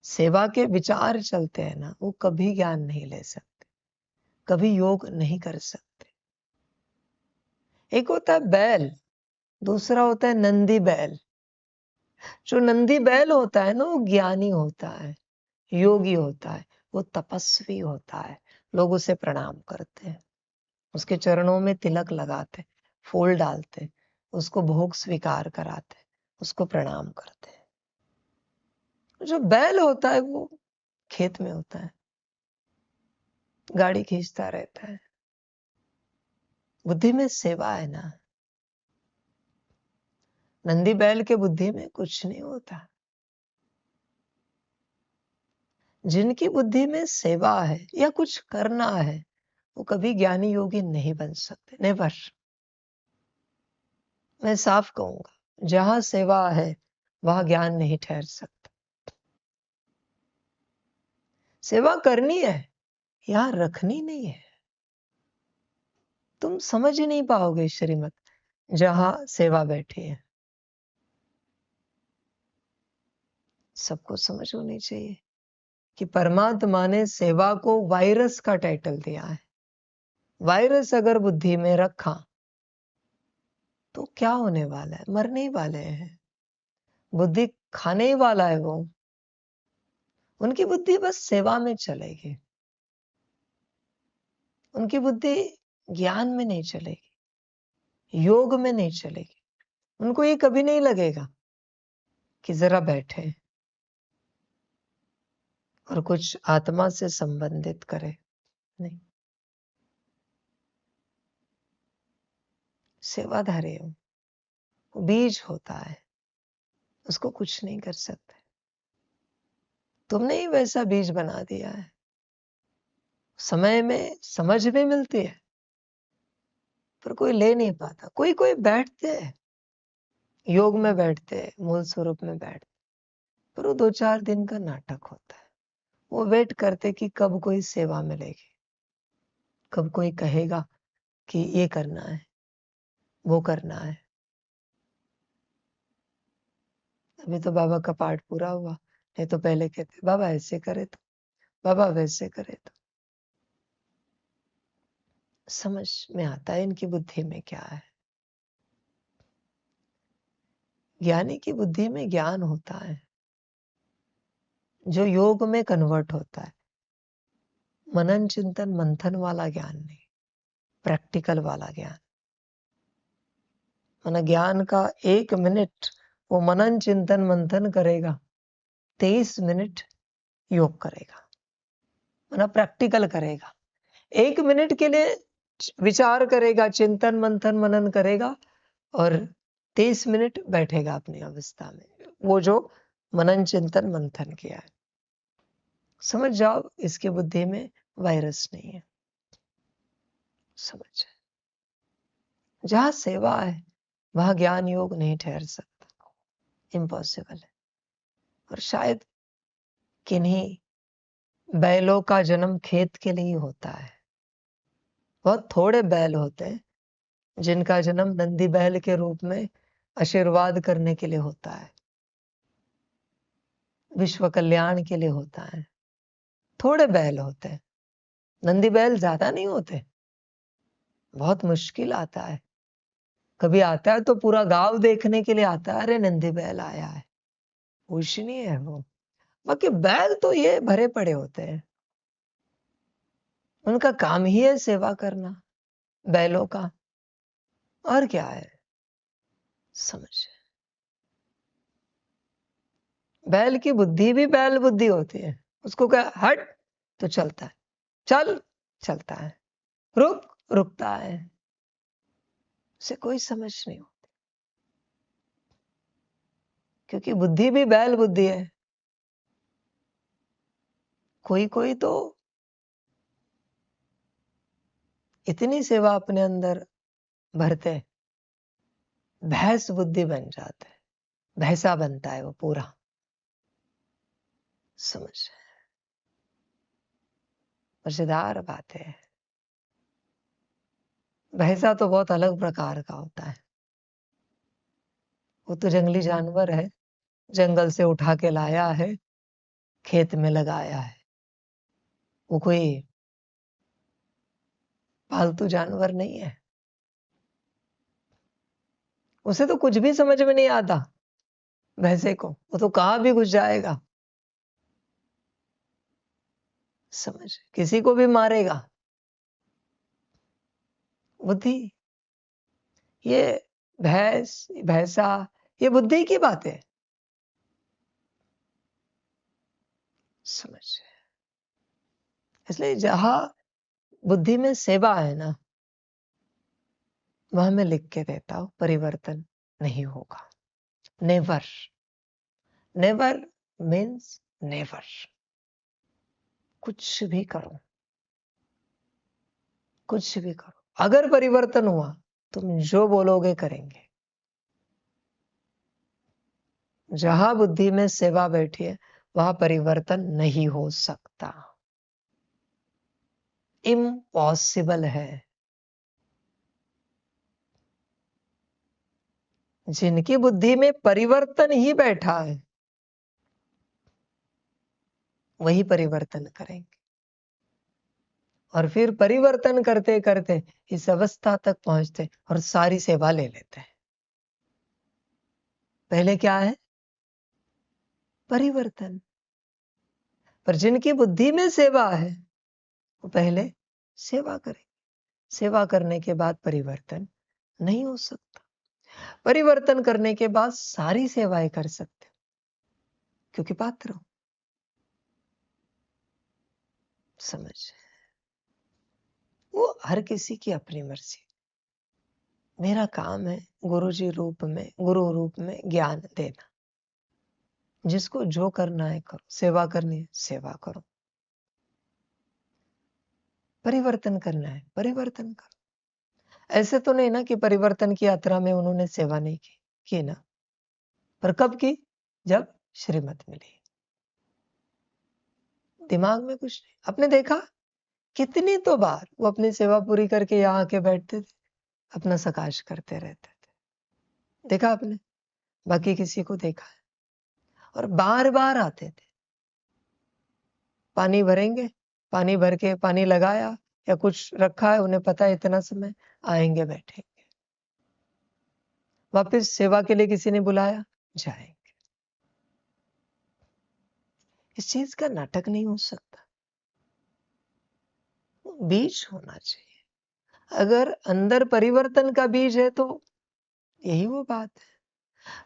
B: सेवा के विचार चलते हैं ना, वो कभी ज्ञान नहीं ले सकते, कभी योग नहीं कर सकते। एक होता है बैल, दूसरा होता है नंदी बैल। जो नंदी बैल होता है ना, वो ज्ञानी होता है, योगी होता है, वो तपस्वी होता है। लोग उसे प्रणाम करते हैं, उसके चरणों में तिलक लगाते, फूल डालते, उसको भोग स्वीकार कराते, उसको प्रणाम करते हैं। जो बैल होता है वो खेत में होता है, गाड़ी खींचता रहता है। बुद्धि में सेवा है ना। नंदी बैल के बुद्धि में कुछ नहीं होता। जिनकी बुद्धि में सेवा है या कुछ करना है, वो कभी ज्ञानी योगी नहीं बन सकते, नेवर। मैं साफ कहूंगा, जहां सेवा है वहां ज्ञान नहीं ठहर सकता। सेवा करनी है, यहां रखनी नहीं है। तुम समझ ही नहीं पाओगे श्रीमत जहां सेवा बैठी है। सबको समझ होनी चाहिए कि परमात्मा ने सेवा को वायरस का टाइटल दिया है। वायरस अगर बुद्धि में रखा तो क्या होने वाला है? मरने ही वाले हैं। बुद्धि खाने ही वाला है वो। उनकी बुद्धि बस सेवा में चलेगी, उनकी बुद्धि ज्ञान में नहीं चलेगी, योग में नहीं चलेगी। उनको ये कभी नहीं लगेगा कि जरा बैठे और कुछ आत्मा से संबंधित करे। नहीं, सेवाधारी हो, बीज होता है, उसको कुछ नहीं कर सकते। तुमने ही वैसा बीज बना दिया है। समय में समझ भी मिलती है पर कोई ले नहीं पाता। कोई कोई बैठते हैं, योग में बैठते हैं, मूल स्वरूप में बैठते, पर वो 2-4 दिन का नाटक होता है। वो वेट करते कि कब कोई सेवा मिलेगी, कब कोई कहेगा कि ये करना है, वो करना है। अभी तो बाबा का पाठ पूरा हुआ, नहीं तो पहले कहते बाबा ऐसे करे तो, बाबा वैसे करे तो। समझ में आता है इनकी बुद्धि में क्या है। ज्ञानी की बुद्धि में ज्ञान होता है जो योग में कन्वर्ट होता है। मनन चिंतन मंथन वाला ज्ञान नहीं, प्रैक्टिकल वाला ज्ञान। मन ज्ञान का 1 मिनट वो मनन चिंतन मंथन करेगा, 23 मिनट योग करेगा, मन प्रैक्टिकल करेगा। 1 मिनट के लिए विचार करेगा, चिंतन मंथन मनन करेगा और 23 मिनट बैठेगा अपनी अवस्था में, वो जो मनन चिंतन मंथन किया है। समझ जाओ इसकी बुद्धि में वायरस नहीं है। समझ, जहां सेवा है वहां ज्ञान योग नहीं ठहर सकता, इम्पॉसिबल है। और शायद किन्हीं बैलों का जन्म खेत के लिए होता है। बहुत थोड़े बैल होते हैं जिनका जन्म नंदी बैल के रूप में आशीर्वाद करने के लिए होता है, विश्व कल्याण के लिए होता है। थोड़े बैल होते हैं, नंदी बैल ज्यादा नहीं होते। बहुत मुश्किल आता है, कभी आता है तो पूरा गांव देखने के लिए आता है, अरे नंदी बैल आया है, पूछनीय है वो। बाकी बैल तो ये भरे पड़े होते हैं, उनका काम ही है सेवा करना बैलों का, और क्या है। समझ, बैल की बुद्धि भी बैल बुद्धि होती है। उसको क्या हट तो चलता है, चल चलता है, रुक रुकता है, उसे कोई समझ नहीं होती क्योंकि बुद्धि भी बैल बुद्धि है। कोई कोई तो इतनी सेवा अपने अंदर भरते भैंस बुद्धि बन जाते हैं, भैंसा बनता है वो पूरा। समझ, मजेदार बात है। भैंसा तो बहुत अलग प्रकार का होता है, वो तो जंगली जानवर है, जंगल से उठा के लाया है, खेत में लगाया है। वो कोई पालतू जानवर नहीं है, उसे तो कुछ भी समझ में नहीं आता। भैंसे को वो तो कहां भी घुस जाएगा, समझ, किसी को भी मारेगा। बुद्धि, ये भैंस भैंसा ये बुद्धि की बात है। समझ, इसलिए जहां बुद्धि में सेवा है ना, वहां मैं लिख के देता हूं परिवर्तन नहीं होगा। Never, never means never. कुछ भी करो, कुछ भी करो, अगर परिवर्तन हुआ तुम जो बोलोगे करेंगे। जहां बुद्धि में सेवा बैठी है वहां परिवर्तन नहीं हो सकता, इम्पॉसिबल है। जिनकी बुद्धि में परिवर्तन ही बैठा है वही परिवर्तन करेंगे, और फिर परिवर्तन करते करते इस अवस्था तक पहुंचते और सारी सेवा ले लेते हैं। पहले क्या है? परिवर्तन। पर जिनकी बुद्धि में सेवा है वो पहले सेवा करें, सेवा करने के बाद परिवर्तन नहीं हो सकता। परिवर्तन करने के बाद सारी सेवाएं कर सकते हो क्योंकि पात्र हो। समझ? वो हर किसी की अपनी मर्जी। मेरा काम है गुरु रूप में ज्ञान देना। जिसको जो करना है करो, सेवा करनी है सेवा करो, परिवर्तन करना है परिवर्तन करो। ऐसे तो नहीं ना कि परिवर्तन की यात्रा में उन्होंने सेवा नहीं की ना, पर कब की? जब श्रीमत मिली। दिमाग में कुछ नहीं। आपने देखा कितनी तो बार वो अपनी सेवा पूरी करके यहाँ आके बैठते थे, अपना सकाश करते रहते थे। देखा आपने? बाकी किसी को देखा है? और बार बार आते थे। पानी भरेंगे, पानी भर के पानी लगाया या कुछ रखा है, उन्हें पता है इतना समय आएंगे बैठेंगे। वापस सेवा के लिए किसी ने बुलाया, जाएंगे। इस चीज का नाटक नहीं हो सकता। बीज होना चाहिए। अगर अंदर परिवर्तन का बीज है तो यही वो बात है,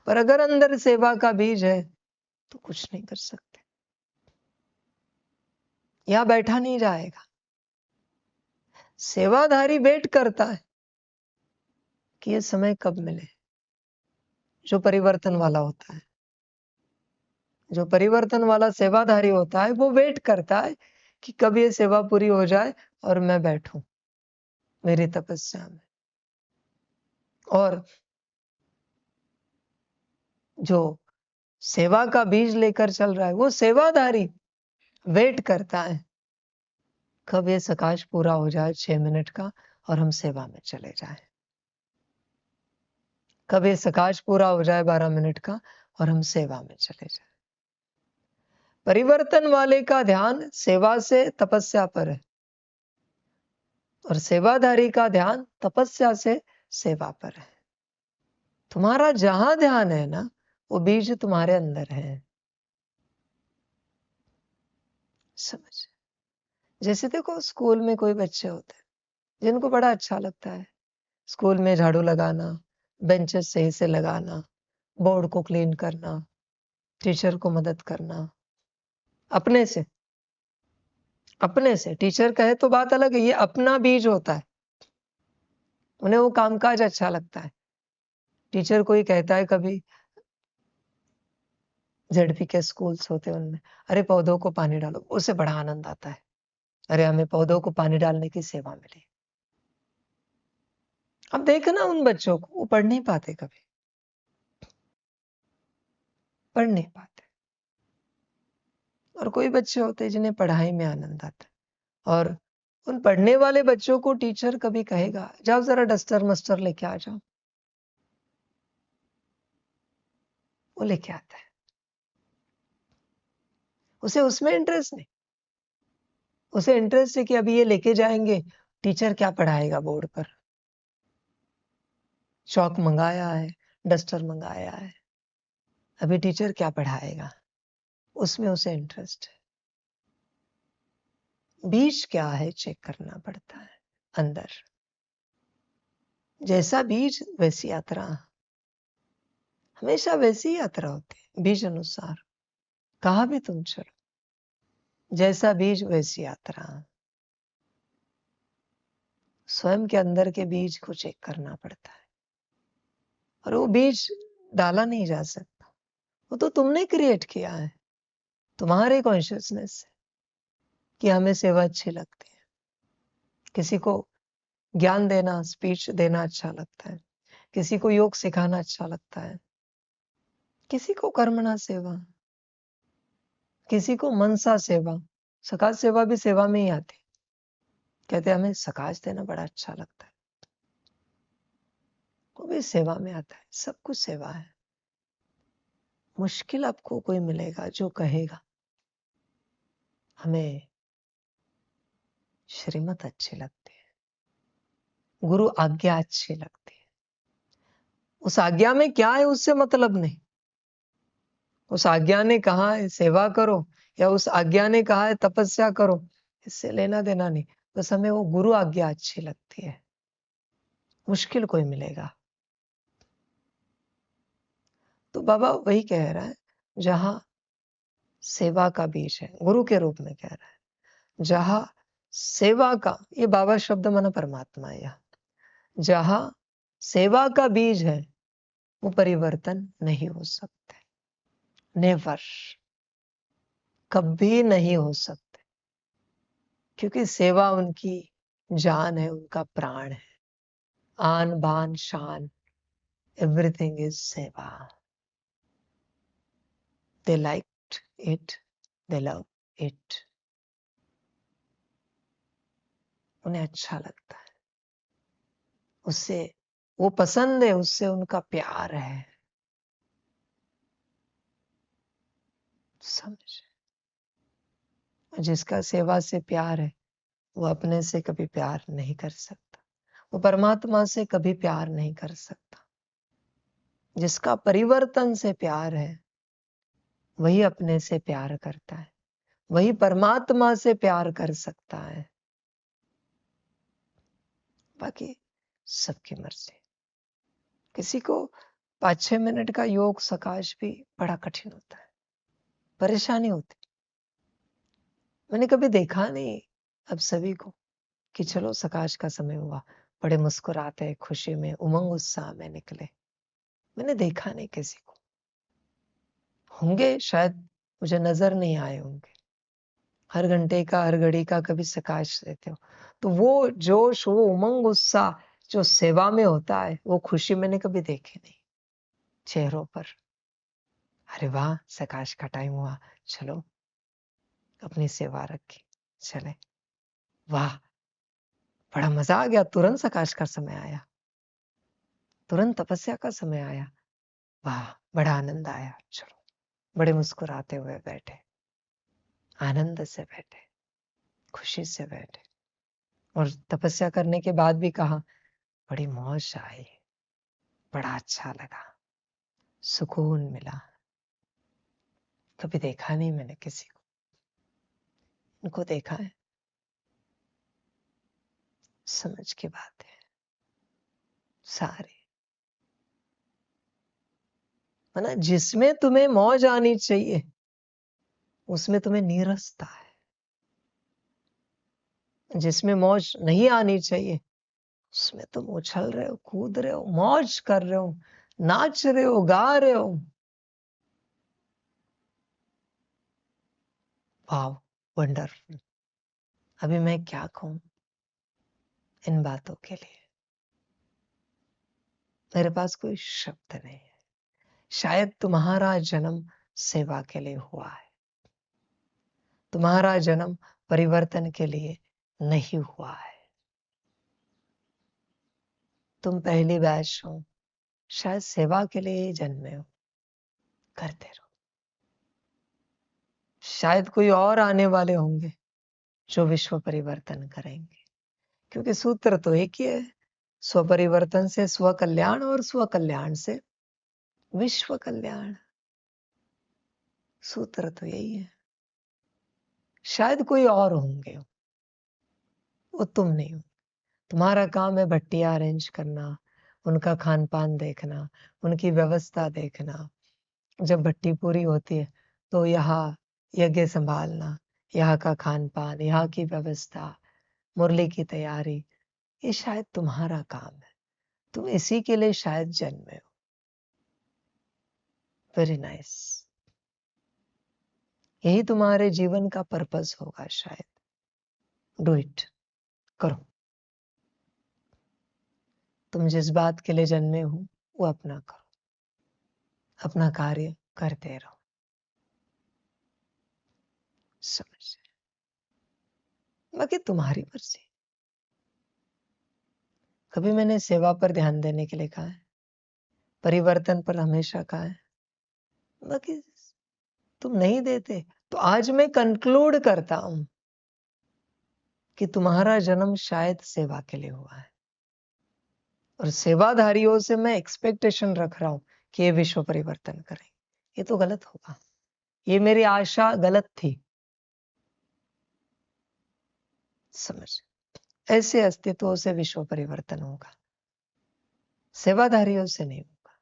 B: पर अगर अंदर सेवा का बीज है तो कुछ नहीं कर सकते। यहां बैठा नहीं जाएगा। सेवाधारी वेट करता है कि ये समय कब मिले। जो परिवर्तन वाला होता है, जो परिवर्तन वाला सेवाधारी होता है, वो वेट करता है कि कब ये सेवा पूरी हो जाए और मैं बैठूं मेरी तपस्या में। और जो सेवा का बीज लेकर चल रहा है वो सेवाधारी वेट करता है कब ये सकाश पूरा हो जाए 6 मिनट का और हम सेवा में चले जाएं। कब ये सकाश पूरा हो जाए 12 मिनट का और हम सेवा में चले जाएं। परिवर्तन वाले का ध्यान सेवा से तपस्या पर है और सेवाधारी का ध्यान तपस्या से सेवा पर है। तुम्हारा जहां ध्यान है ना, वो बीज तुम्हारे अंदर है। समझ? जैसे देखो स्कूल में कोई बच्चे होते हैं जिनको बड़ा अच्छा लगता है स्कूल में झाड़ू लगाना, बेंचेस सही से लगाना, बोर्ड को क्लीन करना, टीचर को मदद करना। अपने से टीचर कहे तो बात अलग है, ये अपना बीज होता है। उन्हें वो कामकाज अच्छा लगता है। टीचर कोई कहता है कभी, जेडपी के स्कूल्स होते हैं उनमें, अरे पौधों को पानी डालो, उसे बड़ा आनंद आता है। अरे हमें पौधों को पानी डालने की सेवा मिली। अब देखना उन बच्चों को, वो पढ़ नहीं पाते, कभी पढ़ नहीं पाते। और कोई बच्चे होते हैं जिन्हें पढ़ाई में आनंद आता है। और उन पढ़ने वाले बच्चों को टीचर कभी कहेगा जाओ जरा डस्टर मस्टर लेके आ जाओ, वो लेके आता है। उसे उसमें इंटरेस्ट नहीं। उसे इंटरेस्ट है कि अभी ये लेके जाएंगे, टीचर क्या पढ़ाएगा बोर्ड पर। चौक मंगाया है, डस्टर मंगाया है, अभी टीचर क्या पढ़ाएगा, उसमें उसे इंटरेस्ट है। बीज क्या है चेक करना पड़ता है अंदर। जैसा बीज वैसी यात्रा, हमेशा वैसी यात्रा होती है बीज अनुसार। कहा भी तुम चलो, जैसा बीज वैसी यात्रा। स्वयं के अंदर के बीज को चेक करना पड़ता है। और वो बीज डाला नहीं जा सकता, वो तो तुमने क्रिएट किया है तुम्हारे कॉन्शियसनेस से। कि हमें सेवा अच्छी लगती है, किसी को ज्ञान देना, स्पीच देना अच्छा लगता है, किसी को योग सिखाना अच्छा लगता है, किसी को कर्मणा सेवा, किसी को मनसा सेवा। सकाश सेवा भी सेवा में ही आती। कहते हैं हमें सकाश देना बड़ा अच्छा लगता है, वो भी सेवा में आता है। सब कुछ सेवा है। मुश्किल आपको कोई मिलेगा जो कहेगा हमें श्रीमत अच्छी लगती है, गुरु आज्ञा अच्छी लगती है। उस आज्ञा में क्या है उससे मतलब नहीं। उस आज्ञा ने कहा है सेवा करो, या उस आज्ञा ने कहा है तपस्या करो, इससे लेना देना नहीं। बस हमें वो गुरु आज्ञा अच्छी लगती है। मुश्किल कोई मिलेगा तो बाबा वही कह रहा है, जहां सेवा का बीज है, गुरु के रूप में कह रहा है, जहां सेवा का, ये बाबा शब्द माना परमात्मा है, जहां सेवा का बीज है वो परिवर्तन नहीं हो सकते। नेवर, कभी नहीं हो सकते, क्योंकि सेवा उनकी जान है, उनका प्राण है। आन बान शान, everything is seva. They liked it, they love it. उन्हें अच्छा लगता है, उससे वो पसंद है, उससे उनका प्यार है। समझ, जिसका सेवा से प्यार है वो अपने से कभी प्यार नहीं कर सकता, वो परमात्मा से कभी प्यार नहीं कर सकता। जिसका परिवर्तन से प्यार है वही अपने से प्यार करता है, वही परमात्मा से प्यार कर सकता है। बाकी सबकी मर्जी। किसी को 5-6 मिनट का योग सकाश भी बड़ा कठिन होता है, परेशानी होती। मैंने कभी देखा नहीं अब सभी को कि चलो सकाश का समय हुआ, बड़े मुस्कुराते, खुशी में, उमंग उत्साह में निकले। मैंने देखा नहीं किसी को। होंगे शायद, मुझे नजर नहीं आए होंगे। हर घंटे का, हर घड़ी का कभी सकाश देते हो तो वो जोश, वो उमंग उत्साह जो सेवा में होता है, वो खुशी मैंने कभी देखी नहीं चेहरों पर। अरे वाह, सकाश का टाइम हुआ, चलो अपनी सेवा रखी, चले। वाह, बड़ा मजा आ गया, तुरंत सकाश का समय आया, तुरंत तपस्या का समय आया। वाह, बड़ा आनंद आया, चलो। बड़े मुस्कुराते हुए बैठे, आनंद से बैठे, खुशी से बैठे। और तपस्या करने के बाद भी कहा बड़ी मौज आई, बड़ा अच्छा लगा, सुकून मिला। कभी देखा नहीं मैंने किसी को, इनको देखा है। समझ की बात है सारी। है ना, जिसमें तुम्हें मौज आनी चाहिए उसमें तुम्हें नीरसता है। जिसमें मौज नहीं आनी चाहिए उसमें तुम उछल रहे हो, कूद रहे हो, मौज कर रहे हो, नाच रहे हो, गा रहे हो। वाव, वंडरफुल। अभी मैं क्या कहूं इन बातों के लिए, मेरे पास कोई शब्द नहीं है। शायद तुम्हारा जन्म सेवा के लिए हुआ है, तुम्हारा जन्म परिवर्तन के लिए नहीं हुआ है। तुम पहली बैच हो, शायद सेवा के लिए ही जन्मे हो। करते रहो। शायद कोई और आने वाले होंगे जो विश्व परिवर्तन करेंगे, क्योंकि सूत्र तो एक ही है, स्व परिवर्तन से स्व कल्याण और स्व कल्याण से विश्व कल्याण। सूत्र तो यही है। शायद कोई और होंगे, वो तुम नहीं हो। तुम्हारा काम है भट्टियां अरेंज करना, उनका खान पान देखना, उनकी व्यवस्था देखना। जब भट्टी पूरी होती है तो यहाँ यज्ञ संभालना, यहाँ का खान पान, यहाँ की व्यवस्था, मुरली की तैयारी, ये शायद तुम्हारा काम है। तुम इसी के लिए शायद जन्मे हो। Very nice. यही तुम्हारे जीवन का पर्पस होगा शायद। डू इट, करो। तुम जिस बात के लिए जन्मे हो वो अपना करो, अपना कार्य करते रहो। समझ, बाकी तुम्हारी मर्जी। कभी मैंने सेवा पर ध्यान देने के लिए कहा है, परिवर्तन पर हमेशा कहा है, बाकी तुम नहीं देते। तो आज मैं कंक्लूड करता हूं कि तुम्हारा जन्म शायद सेवा के लिए हुआ है, और सेवाधारियों से मैं एक्सपेक्टेशन रख रहा हूं कि ये विश्व परिवर्तन करें। ये तो गलत होगा, ये मेरी आशा गलत थी। समझ, ऐसे अस्तित्वों से विश्व परिवर्तन होगा, सेवाधारियों से नहीं होगा।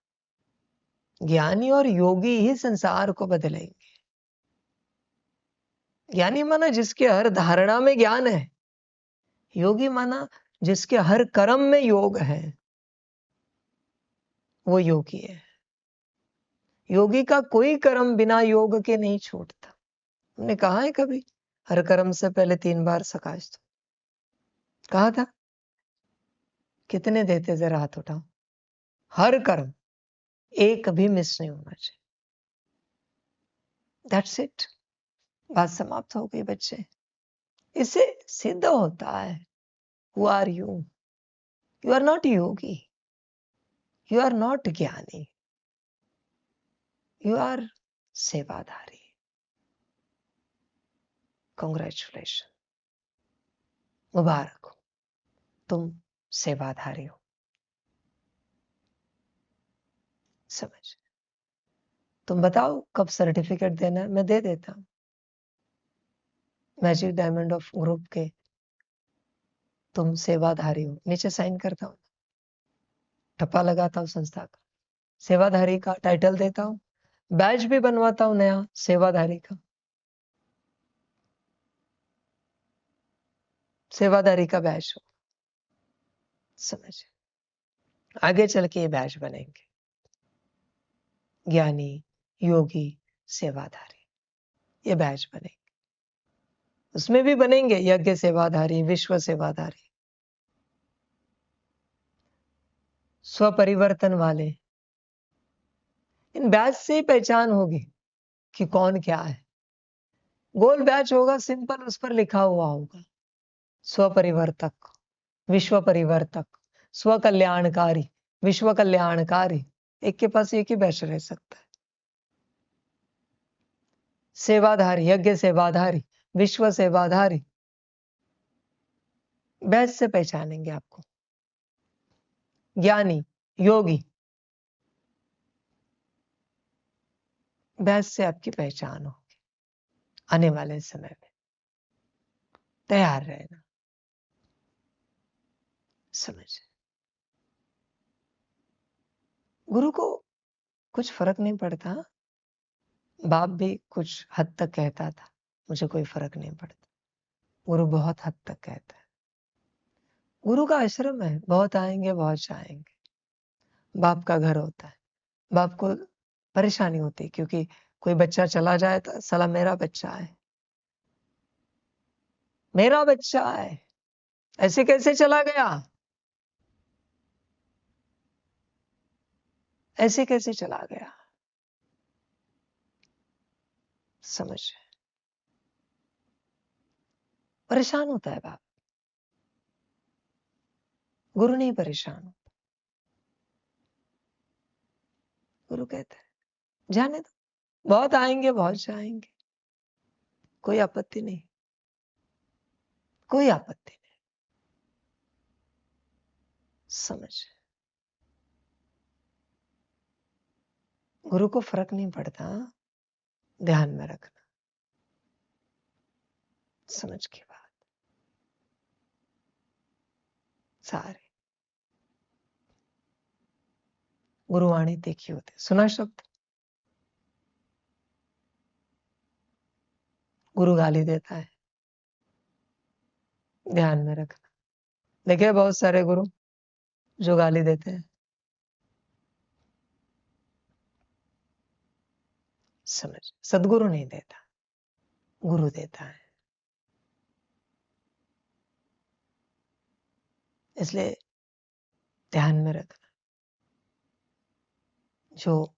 B: ज्ञानी और योगी ही संसार को बदलेंगे। ज्ञानी माना जिसके हर धारणा में ज्ञान है, योगी माना जिसके हर कर्म में योग है, वो योगी है। योगी का कोई कर्म बिना योग के नहीं छूटता। हमने कहा है कभी, हर कर्म से पहले 3 बार सकाश दो, कहा था? कितने देते जरा हाथ उठाओ। हर कर्म, एक भी मिस नहीं होना चाहिए। दैट्स इट, बात समाप्त हो गई बच्चे। इससे सिद्ध होता है, who are you? You are not yogi, you are not gyani, you are sevadhari. Congratulation, मुबारक हो, तुम सेवाधारी हो। समझ, तुम बताओ कब सर्टिफिकेट देना है, मैं दे देता हूं। मैजिक डायमंड ऑफ ग्रुप के तुम सेवाधारी हो, नीचे साइन करता हूं, ठप्पा लगाता हूं संस्था का, सेवाधारी का टाइटल देता हूं, बैच भी बनवाता हूं नया सेवाधारी का, सेवाधारी का बैच हो। समझ, आगे चल के ये बैच बनेंगे, ज्ञानी, योगी, सेवाधारी, ये बैच बनेंगे। उसमें भी बनेंगे यज्ञ सेवाधारी, विश्व सेवाधारी, स्वपरिवर्तन वाले। इन बैच से ही पहचान होगी कि कौन क्या है। गोल बैच होगा सिंपल, उस पर लिखा हुआ होगा स्वपरिवर्तक, विश्व परिवर्तक, स्व कल्याणकारी, विश्व कल्याणकारी। एक के पास एक ही बैच रह सकता है। सेवाधारी, यज्ञ सेवाधारी, विश्व सेवाधारी, बैच से पहचानेंगे आपको। ज्ञानी, योगी, बैच से आपकी पहचान होगी। आने वाले समय में तैयार रहना। समझ, गुरु को कुछ फर्क नहीं पड़ता। बाप भी कुछ हद तक कहता था, मुझे कोई फर्क नहीं पड़ता। गुरु बहुत हद तक कहता है। गुरु का आश्रम है, बहुत आएंगे बहुत जाएंगे। बाप का घर होता है, बाप को परेशानी होती है क्योंकि कोई बच्चा चला जाए तो साला मेरा बच्चा है, मेरा बच्चा है, ऐसे कैसे चला गया, ऐसे कैसे चला गया। समझ, परेशान होता है बाप, गुरु नहीं परेशान होता। गुरु कहता है जाने दो, बहुत आएंगे बहुत जाएंगे, कोई आपत्ति नहीं, कोई आपत्ति नहीं। समझ, गुरु को फर्क नहीं पड़ता, ध्यान में रखना। समझ की बात सारे। गुरुवाणी तीखी होती, सुना शब्द? गुरु गाली देता है, ध्यान में रखना। देखे बहुत सारे गुरु जो गाली देते हैं। समझ, सदगुरु नहीं देता, गुरु देता है। इसलिए ध्यान में रखना, जो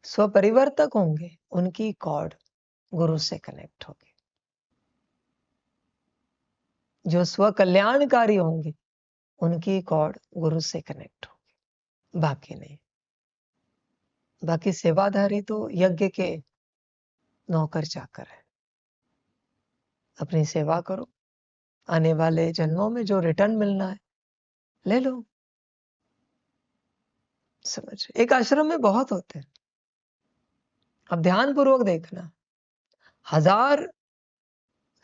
B: स्वपरिवर्तक होंगे उनकी कॉर्ड गुरु से कनेक्ट होगी, जो स्व कल्याणकारी होंगे उनकी कॉर्ड गुरु से कनेक्ट होगी, बाकी नहीं। बाकी सेवाधारी तो यज्ञ के नौकर चाकर है। अपनी सेवा करो, आने वाले जन्मों में जो रिटर्न मिलना है ले लो। समझ, एक आश्रम में बहुत होते हैं। अब ध्यान पूर्वक देखना, 1000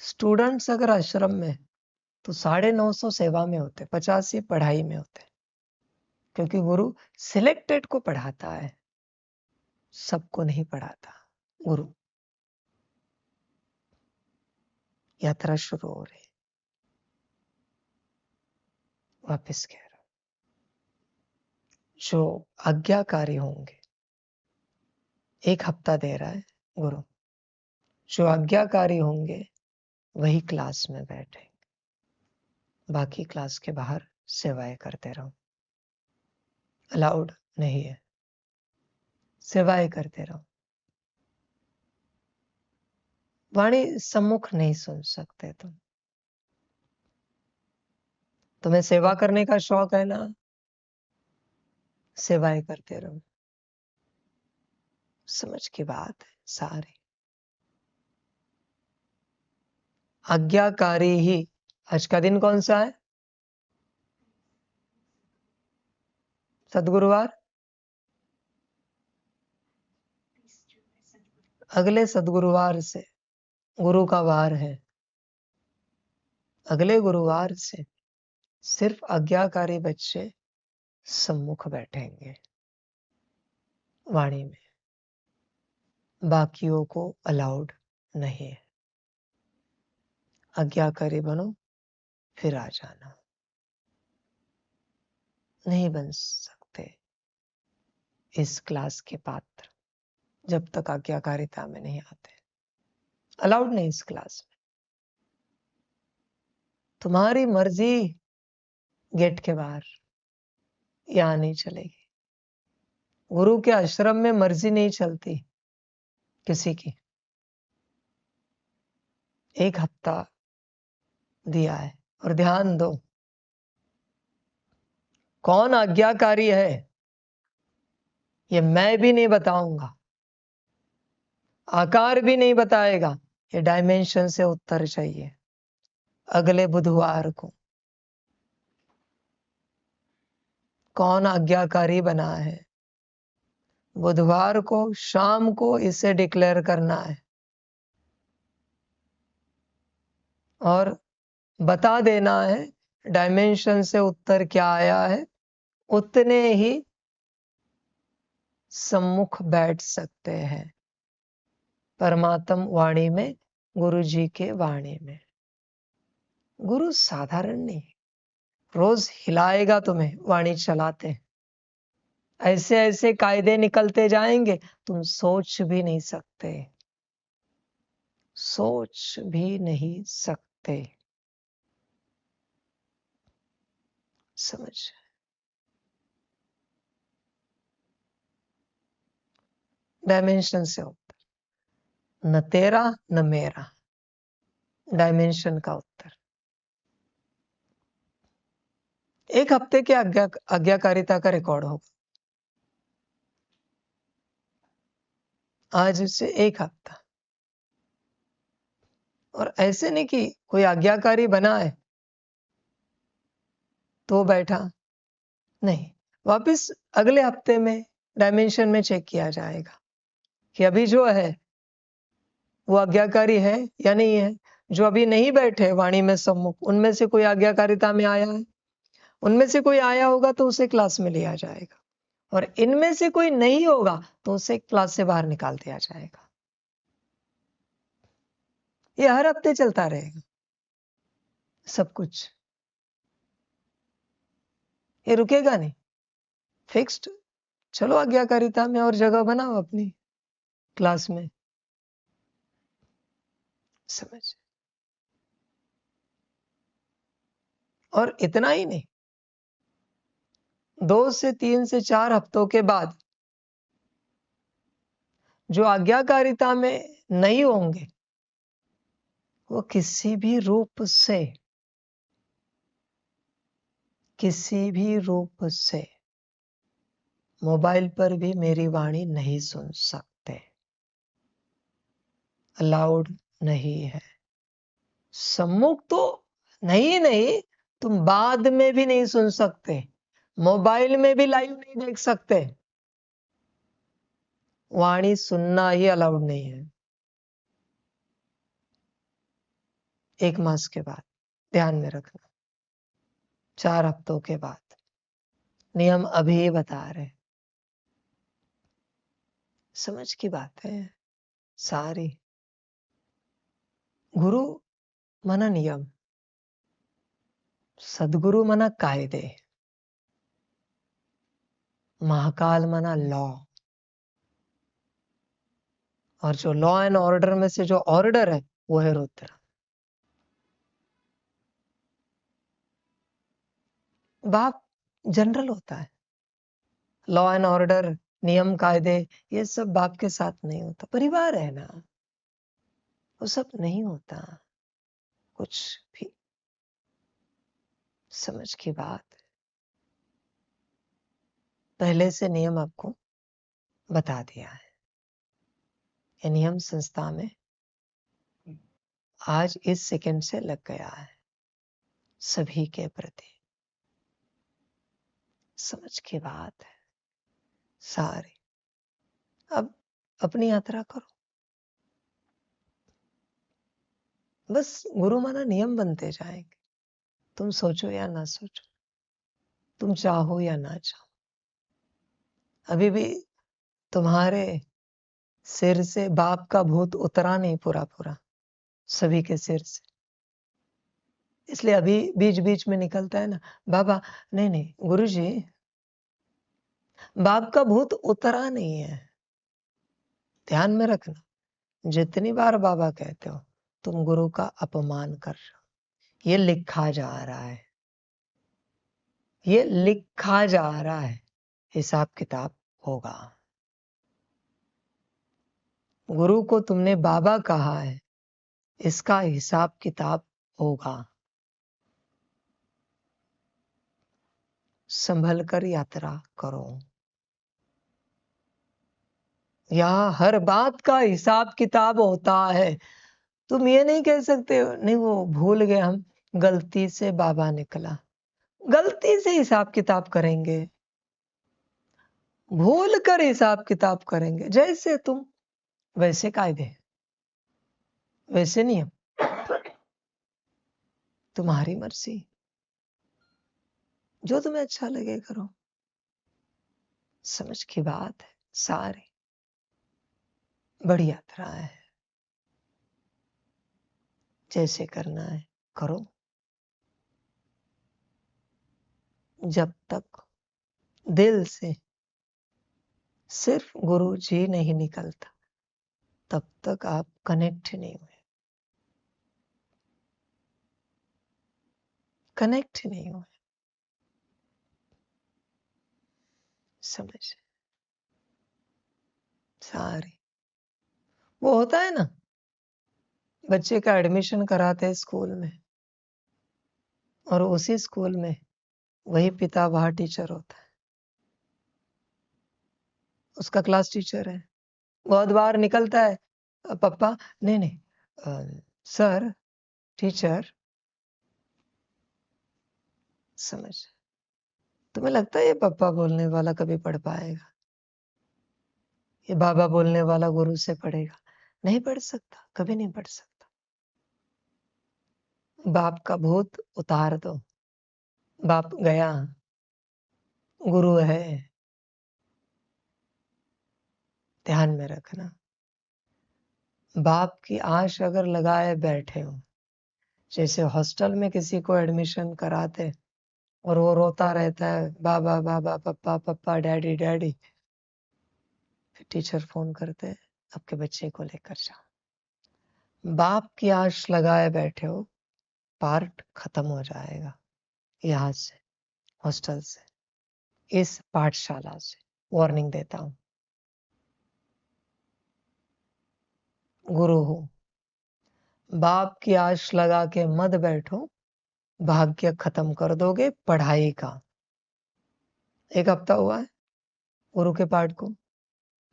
B: स्टूडेंट्स अगर आश्रम में तो 950 सेवा में होते, 85 पढ़ाई में होते, क्योंकि गुरु सिलेक्टेड को पढ़ाता है, सबको नहीं पढ़ाता। गुरु, यात्रा शुरू हो रही, वापस कह रहा हूं, जो आज्ञाकारी होंगे, 1 हफ्ता दे रहा है गुरु, जो आज्ञाकारी होंगे वही क्लास में बैठेंगे, बाकी क्लास के बाहर सेवाएं करते रहो, अलाउड नहीं है। सेवाएं करते रहो, वाणी सम्मुख नहीं सुन सकते तुम। तुम्हें सेवा करने का शौक है ना, सेवाएं करते रहो। समझ की बात है सारी। आज्ञाकारी ही, आज का दिन कौन सा है? सद्गुरुवार। अगले सद्गुरुवार से गुरु का वार है। अगले गुरुवार से सिर्फ आज्ञाकारी बच्चे सम्मुख बैठेंगे वाणी में, बाकियों को अलाउड नहीं है। आज्ञाकारी बनो फिर आ जाना, नहीं बन सकते इस क्लास के पात्र जब तक आज्ञाकारिता में नहीं आते। अलाउड नहीं इस क्लास में। तुम्हारी मर्जी गेट के बाहर, यहां नहीं चलेगी। गुरु के आश्रम में मर्जी नहीं चलती किसी की। 1 हफ्ता दिया है, और ध्यान दो, कौन आज्ञाकारी है ये मैं भी नहीं बताऊंगा, आकार भी नहीं बताएगा। ये डायमेंशन से उत्तर चाहिए अगले बुधवार को। कौन आज्ञाकारी बना है, बुधवार को शाम को इसे डिक्लेयर करना है और बता देना है डायमेंशन से उत्तर क्या आया है। उतने ही सम्मुख बैठ सकते हैं परमात्म वाणी में, गुरु जी के वाणी में। गुरु साधारण नहीं, रोज हिलाएगा तुम्हें वाणी चलाते। ऐसे ऐसे कायदे निकलते जाएंगे तुम सोच भी नहीं सकते, सोच भी नहीं सकते। समझ, डायमेंशन से उत्तर, न तेरा न मेरा, डायमेंशन का उत्तर। 1 हफ्ते के आज्ञाकारिता का रिकॉर्ड होगा, आज से 1 हफ्ता। और ऐसे नहीं कि कोई आज्ञाकारी बना है तो बैठा, नहीं, वापस अगले हफ्ते में डायमेंशन में चेक किया जाएगा कि अभी जो है वो आज्ञाकारी है या नहीं है। जो अभी नहीं बैठे वाणी में सम्मुख, उनमें से कोई आज्ञाकारिता में आया है, उनमें से कोई आया होगा तो उसे क्लास में लिया जाएगा, और इनमें से कोई नहीं होगा तो उसे क्लास से बाहर निकाल दिया जाएगा। ये हर हफ्ते चलता रहेगा सब कुछ, ये रुकेगा नहीं, फिक्स्ड। चलो आज्ञाकारिता में और जगह बनाओ अपनी क्लास में। समझ, और इतना ही नहीं, 2 से 3 से 4 हफ्तों के बाद जो आज्ञाकारिता में नहीं होंगे, वो किसी भी रूप से मोबाइल पर भी मेरी वाणी नहीं सुन सकते, अलाउड नहीं है। सम्मुख तो नहीं, तुम बाद में भी नहीं सुन सकते, मोबाइल में भी लाइव नहीं देख सकते, वाणी सुनना ही अलाउड नहीं है। 1 मास के बाद ध्यान में रखना, 4 हफ्तों के बाद, नियम अभी बता रहे, समझ की बात है सारी। गुरु मना नियम, सदगुरु मना कायदे, महाकाल मना लॉ। और जो लॉ एंड ऑर्डर में से जो ऑर्डर है वो है रुद्र। बाप जनरल होता है, लॉ एंड ऑर्डर, नियम कायदे, ये सब बाप के साथ नहीं होता। परिवार है ना, वो सब नहीं होता कुछ भी। समझ की बात, पहले से नियम आपको बता दिया है। ये नियम संस्था में आज इस सेकंड से लग गया है सभी के प्रति। समझ की बात है सारी। अब अपनी यात्रा करो, बस गुरु माना नियम बनते जाएंगे। तुम सोचो या ना सोचो, तुम चाहो या ना चाहो, अभी भी तुम्हारे सिर से बाप का भूत उतरा नहीं पूरा सभी के सिर से। इसलिए अभी बीच बीच में निकलता है ना, बाबा नहीं गुरुजी, बाप का भूत उतरा नहीं है। ध्यान में रखना, जितनी बार बाबा कहते हो तुम गुरु का अपमान कर रहे हो। ये लिखा जा रहा है, ये लिखा जा रहा है, हिसाब किताब होगा। गुरु को तुमने बाबा कहा है, इसका हिसाब किताब होगा। संभल कर यात्रा करो, यहां हर बात का हिसाब किताब होता है। तुम ये नहीं कह सकते हो नहीं वो भूल गए, हम गलती से बाबा निकला। गलती से हिसाब किताब करेंगे, भूल कर हिसाब किताब करेंगे, जैसे तुम वैसे कायदे, वैसे नियम, तुम्हारी मर्जी, जो तुम्हें अच्छा लगे करो। समझ की बात है सारी। बड़ी यात्रा है, जैसे करना है करो। जब तक दिल से सिर्फ गुरु जी नहीं निकलता, तब तक आप कनेक्ट नहीं हुए, कनेक्ट नहीं हुए। समझ सारी। वो होता है ना, बच्चे का एडमिशन कराते हैं स्कूल में, और उसी स्कूल में वही पिता वहां टीचर होता है, उसका क्लास टीचर है। बहुत बार निकलता है पापा नहीं सर टीचर। समझ, तुम्हें लगता है ये पापा बोलने वाला कभी पढ़ पाएगा? ये बाबा बोलने वाला गुरु से पढ़ेगा? नहीं पढ़ सकता, कभी नहीं पढ़ सकता। बाप का भूत उतार दो, बाप गया, गुरु है। ध्यान में रखना, बाप की आश अगर लगाए बैठे हो, जैसे हॉस्टल में किसी को एडमिशन कराते और वो रोता रहता है बाबा बाबा पप्पा पप्पा डैडी डैडी, फिर टीचर फोन करते हैं आपके बच्चे को लेकर जाओ। बाप की आश लगाए बैठे हो, पार्ट खत्म हो जाएगा। यहाँ से, हॉस्टल से, इस पाठशाला से वार्निंग देता हूं। गुरु हो, बाप की आश लगा के मत बैठो, भाग्य खत्म कर दोगे पढ़ाई का। 1 हफ्ता हुआ है गुरु के पाठ को,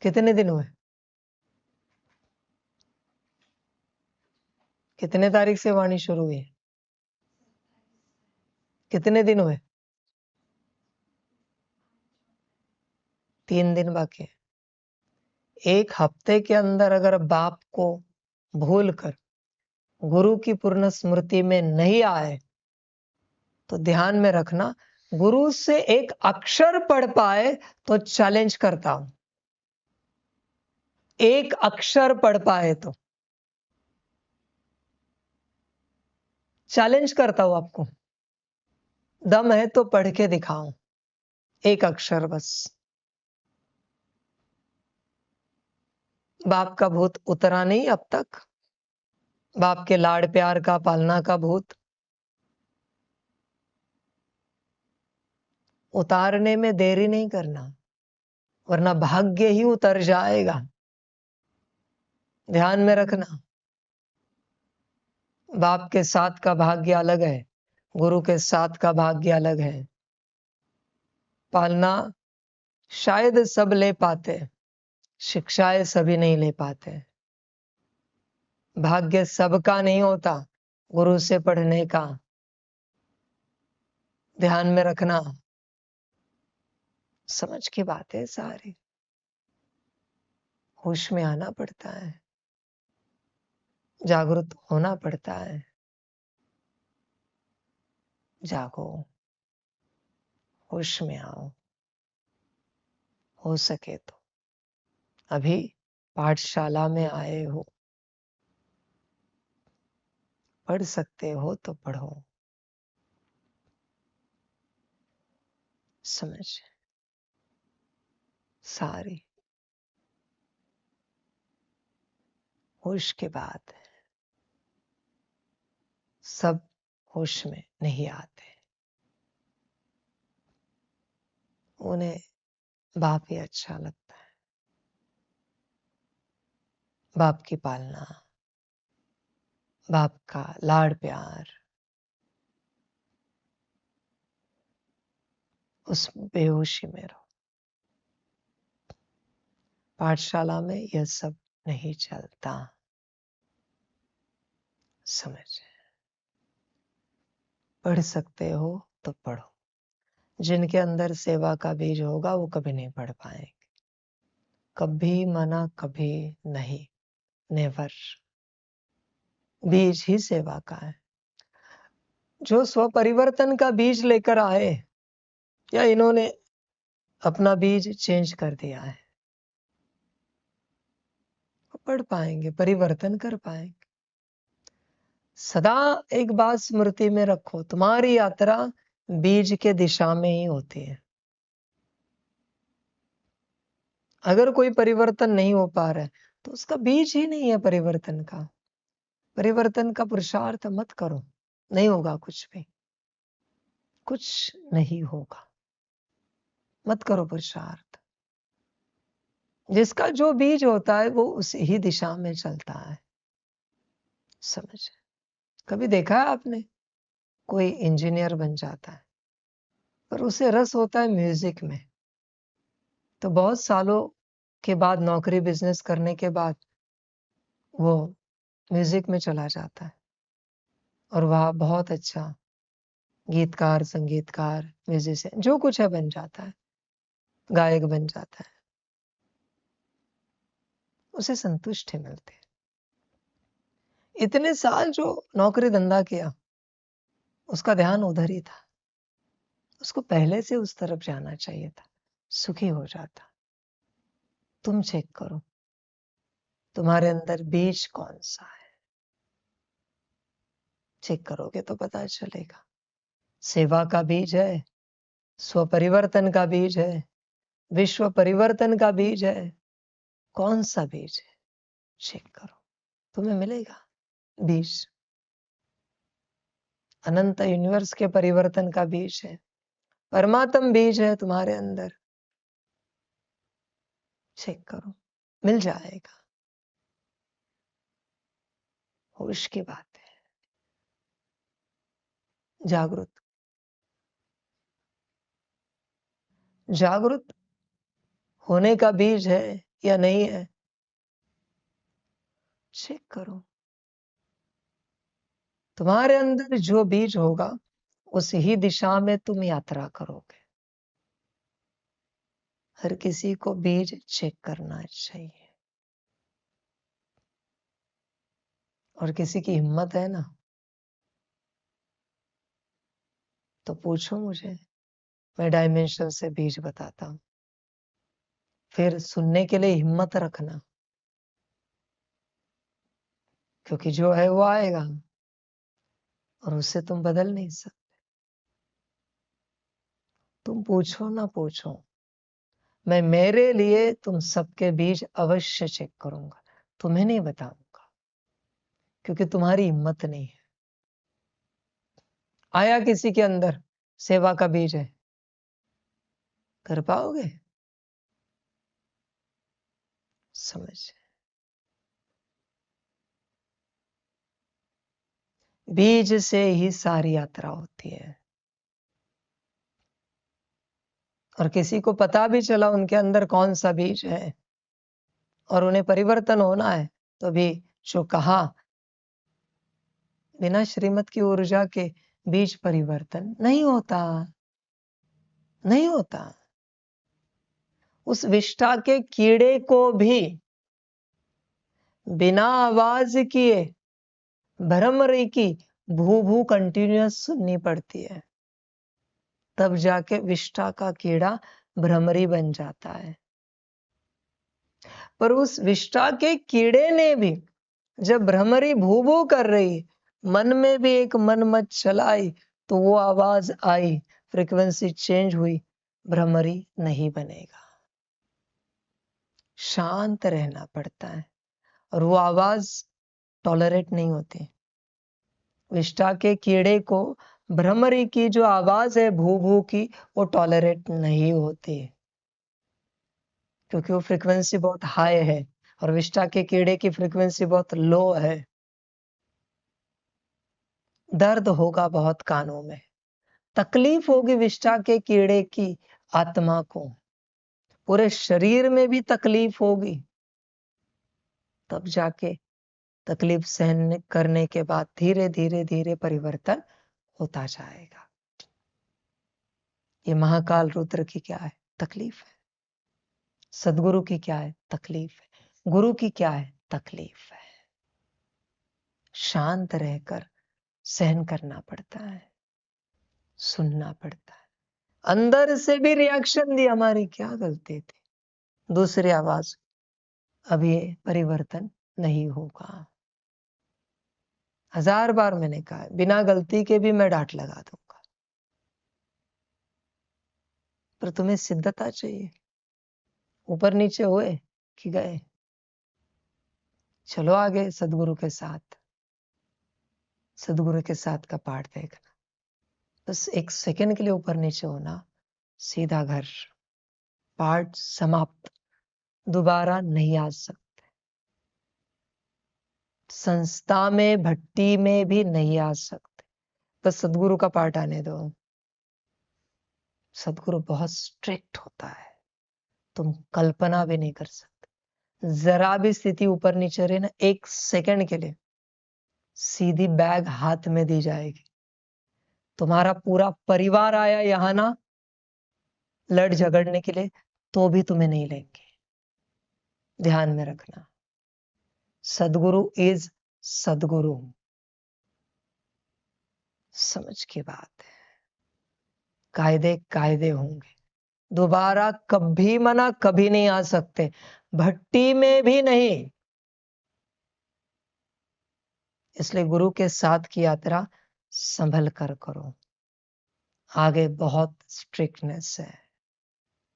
B: कितने दिन हुए? कितने तारीख से वाणी शुरू हुई? कितने दिन हुए? 3 दिन बाकी है। 1 हफ्ते के अंदर अगर बाप को भूल कर गुरु की पूर्ण स्मृति में नहीं आए तो ध्यान में रखना, गुरु से एक अक्षर पढ़ पाए तो चैलेंज करता हूं। 1 अक्षर पढ़ पाए तो चैलेंज करता हूं आपको। दम है तो पढ़ के दिखाऊं, 1 अक्षर बस। बाप का भूत उतरा नहीं अब तक, बाप के लाड़ प्यार का, पालना का भूत उतारने में देरी नहीं करना, वरना भाग्य ही उतर जाएगा। ध्यान में रखना, बाप के साथ का भाग्य अलग है, गुरु के साथ का भाग्य अलग है। पालना शायद सब ले पाते, शिक्षाएं सभी नहीं ले पाते। भाग्य सबका नहीं होता गुरु से पढ़ने का। ध्यान में रखना, समझ की बात है सारी। होश में आना पड़ता है, जागरूक होना पड़ता है। जागो, होश में आओ, हो सके तो अभी पाठशाला में आए हो, पढ़ सकते हो तो पढ़ो। समझ सारी होश के बाद है, सब होश में नहीं आते, उन्हें बाप ही अच्छा लगता है। बाप की पालना, बाप का लाड़ प्यार, उस बेहोशी में रहो। पाठशाला में यह सब नहीं चलता। समझ, पढ़ सकते हो तो पढ़ो। जिनके अंदर सेवा का बीज होगा वो कभी नहीं पढ़ पाएंगे, कभी मना कभी नहीं, नेवर। बीज ही सेवा का है। जो स्व परिवर्तन का बीज लेकर आए या इन्होंने अपना बीज चेंज कर दिया है, वो पढ़ पाएंगे, परिवर्तन कर पाएंगे। सदा एक बात स्मृति में रखो, तुम्हारी यात्रा बीज के दिशा में ही होती है। अगर कोई परिवर्तन नहीं हो पा रहा है तो उसका बीज ही नहीं है परिवर्तन का। परिवर्तन का पुरुषार्थ मत करो, नहीं होगा कुछ भी, कुछ नहीं होगा। मत करो पुरुषार्थ। जिसका जो बीज होता है वो उस ही दिशा में चलता है। समझ, कभी देखा है आपने कोई इंजीनियर बन जाता है पर उसे रस होता है म्यूजिक में, तो बहुत सालों के बाद नौकरी बिजनेस करने के बाद वो म्यूजिक में चला जाता है और वह बहुत अच्छा गीतकार, संगीतकार, म्यूजिशियन जो कुछ है बन जाता है, गायक बन जाता है। उसे संतुष्टि मिलती है। इतने साल जो नौकरी धंधा किया उसका ध्यान उधर ही था, उसको पहले से उस तरफ जाना चाहिए था, सुखी हो जाता। तुम चेक करो तुम्हारे अंदर बीज कौन सा है, चेक करोगे तो पता चलेगा। सेवा का बीज है, स्व परिवर्तन का बीज है, विश्व परिवर्तन का बीज है, कौन सा बीज है चेक करो, तुम्हें मिलेगा बीज। अनंत यूनिवर्स के परिवर्तन का बीज है, परमात्म बीज है तुम्हारे अंदर। चेक करो, मिल जाएगा। होश की बात है। जागृत जागृत होने का बीज है या नहीं है, चेक करो। तुम्हारे अंदर जो बीज होगा उस ही दिशा में तुम यात्रा करोगे। हर किसी को बीज चेक करना चाहिए। और किसी की हिम्मत है ना तो पूछो मुझे, मैं डायमेंशन से बीज बताता हूं। फिर सुनने के लिए हिम्मत रखना, क्योंकि जो है वो आएगा और उससे तुम बदल नहीं सकते। तुम पूछो ना पूछो, मैं मेरे लिए तुम सबके बीज अवश्य चेक करूंगा, तुम्हें नहीं बताऊंगा, क्योंकि तुम्हारी हिम्मत नहीं है। आया किसी के अंदर सेवा का बीज है, कर पाओगे? समझ, बीज से ही सारी यात्रा होती है। और किसी को पता भी चला उनके अंदर कौन सा बीज है और उन्हें परिवर्तन होना है, तो भी जो कहा, बिना श्रीमत की ऊर्जा के बीज परिवर्तन नहीं होता, नहीं होता। उस विष्ठा के कीड़े को भी बिना आवाज किए भ्रमरी की भू भू कंटिन्यूअस सुननी पड़ती है, तब जाके विष्ठा का कीड़ा भ्रमरी बन जाता है। पर उस विष्ठा के कीड़े ने भी जब भ्रमरी भू भू कर रही, मन में भी एक मन मत चलाई, तो वो आवाज आई, फ्रीक्वेंसी चेंज हुई, भ्रमरी नहीं बनेगा। शांत रहना पड़ता है और वो आवाज टॉलरेट नहीं होती। विष्ठा के कीड़े को भ्रमरी की जो आवाज है भू भू की, वो टॉलरेट नहीं होती, क्योंकि वो फ्रीक्वेंसी बहुत हाई है और विष्ठा के कीड़े की फ्रीक्वेंसी बहुत लो है। दर्द होगा बहुत कानों में, तकलीफ होगी विष्ठा के कीड़े की आत्मा को, पूरे शरीर में भी तकलीफ होगी। तब जाके तकलीफ सहन करने के बाद धीरे धीरे धीरे परिवर्तन होता जाएगा। ये महाकाल रुद्र की क्या है? तकलीफ है। सदगुरु की क्या है? तकलीफ है। गुरु की क्या है? तकलीफ है। शांत रहकर सहन करना पड़ता है, सुनना पड़ता है। अंदर से भी रिएक्शन दी, हमारी क्या गलती थी, दूसरी आवाज, अब ये परिवर्तन नहीं होगा। 1000 बार मैंने कहा है, बिना गलती के भी मैं डांट लगा दूंगा, पर तुम्हें सिद्धता चाहिए। ऊपर नीचे हुए कि गए, चलो आगे सदगुरु के साथ। सदगुरु के साथ का पाठ देखना, बस एक सेकंड के लिए ऊपर नीचे होना, सीधा घर, पाठ समाप्त, दोबारा नहीं आ सकते। संस्था में भट्टी में भी नहीं आ सकते, बस सदगुरु का पाठ आने दो। सदगुरु बहुत स्ट्रिक्ट होता है, तुम कल्पना भी नहीं कर सकते। जरा भी स्थिति ऊपर नीचे रहे ना, एक सेकंड के लिए सीधी बैग हाथ में दी जाएगी। तुम्हारा पूरा परिवार आया यहां ना लड़ झगड़ने के लिए, तो भी तुम्हें नहीं लेंगे। ध्यान में रखना, सदगुरु इज सदगुरु। समझ की बात है। कायदे कायदे होंगे, दोबारा कभी मना कभी नहीं आ सकते, भट्टी में भी नहीं। इसलिए गुरु के साथ की यात्रा संभल कर करो। आगे बहुत स्ट्रिक्टनेस है,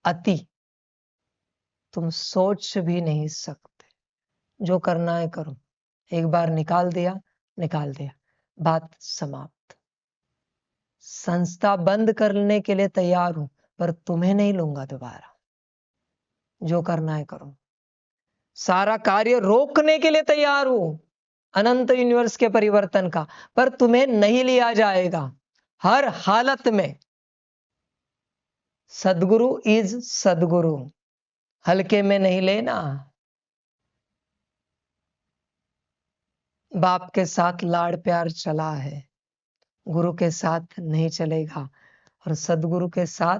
B: अति, तुम सोच भी नहीं सकते। जो करना है करो, एक बार निकाल दिया, बात समाप्त। संस्था बंद करने के लिए तैयार हूं, पर तुम्हें नहीं लूंगा दोबारा। जो करना है करो। सारा कार्य रोकने के लिए तैयार हूं अनंत यूनिवर्स के परिवर्तन का, पर तुम्हें नहीं लिया जाएगा हर हालत में। सदगुरु इज सदगुरु, हल्के में नहीं लेना। बाप के साथ लाड़ प्यार चला है, गुरु के साथ नहीं चलेगा, और सदगुरु के साथ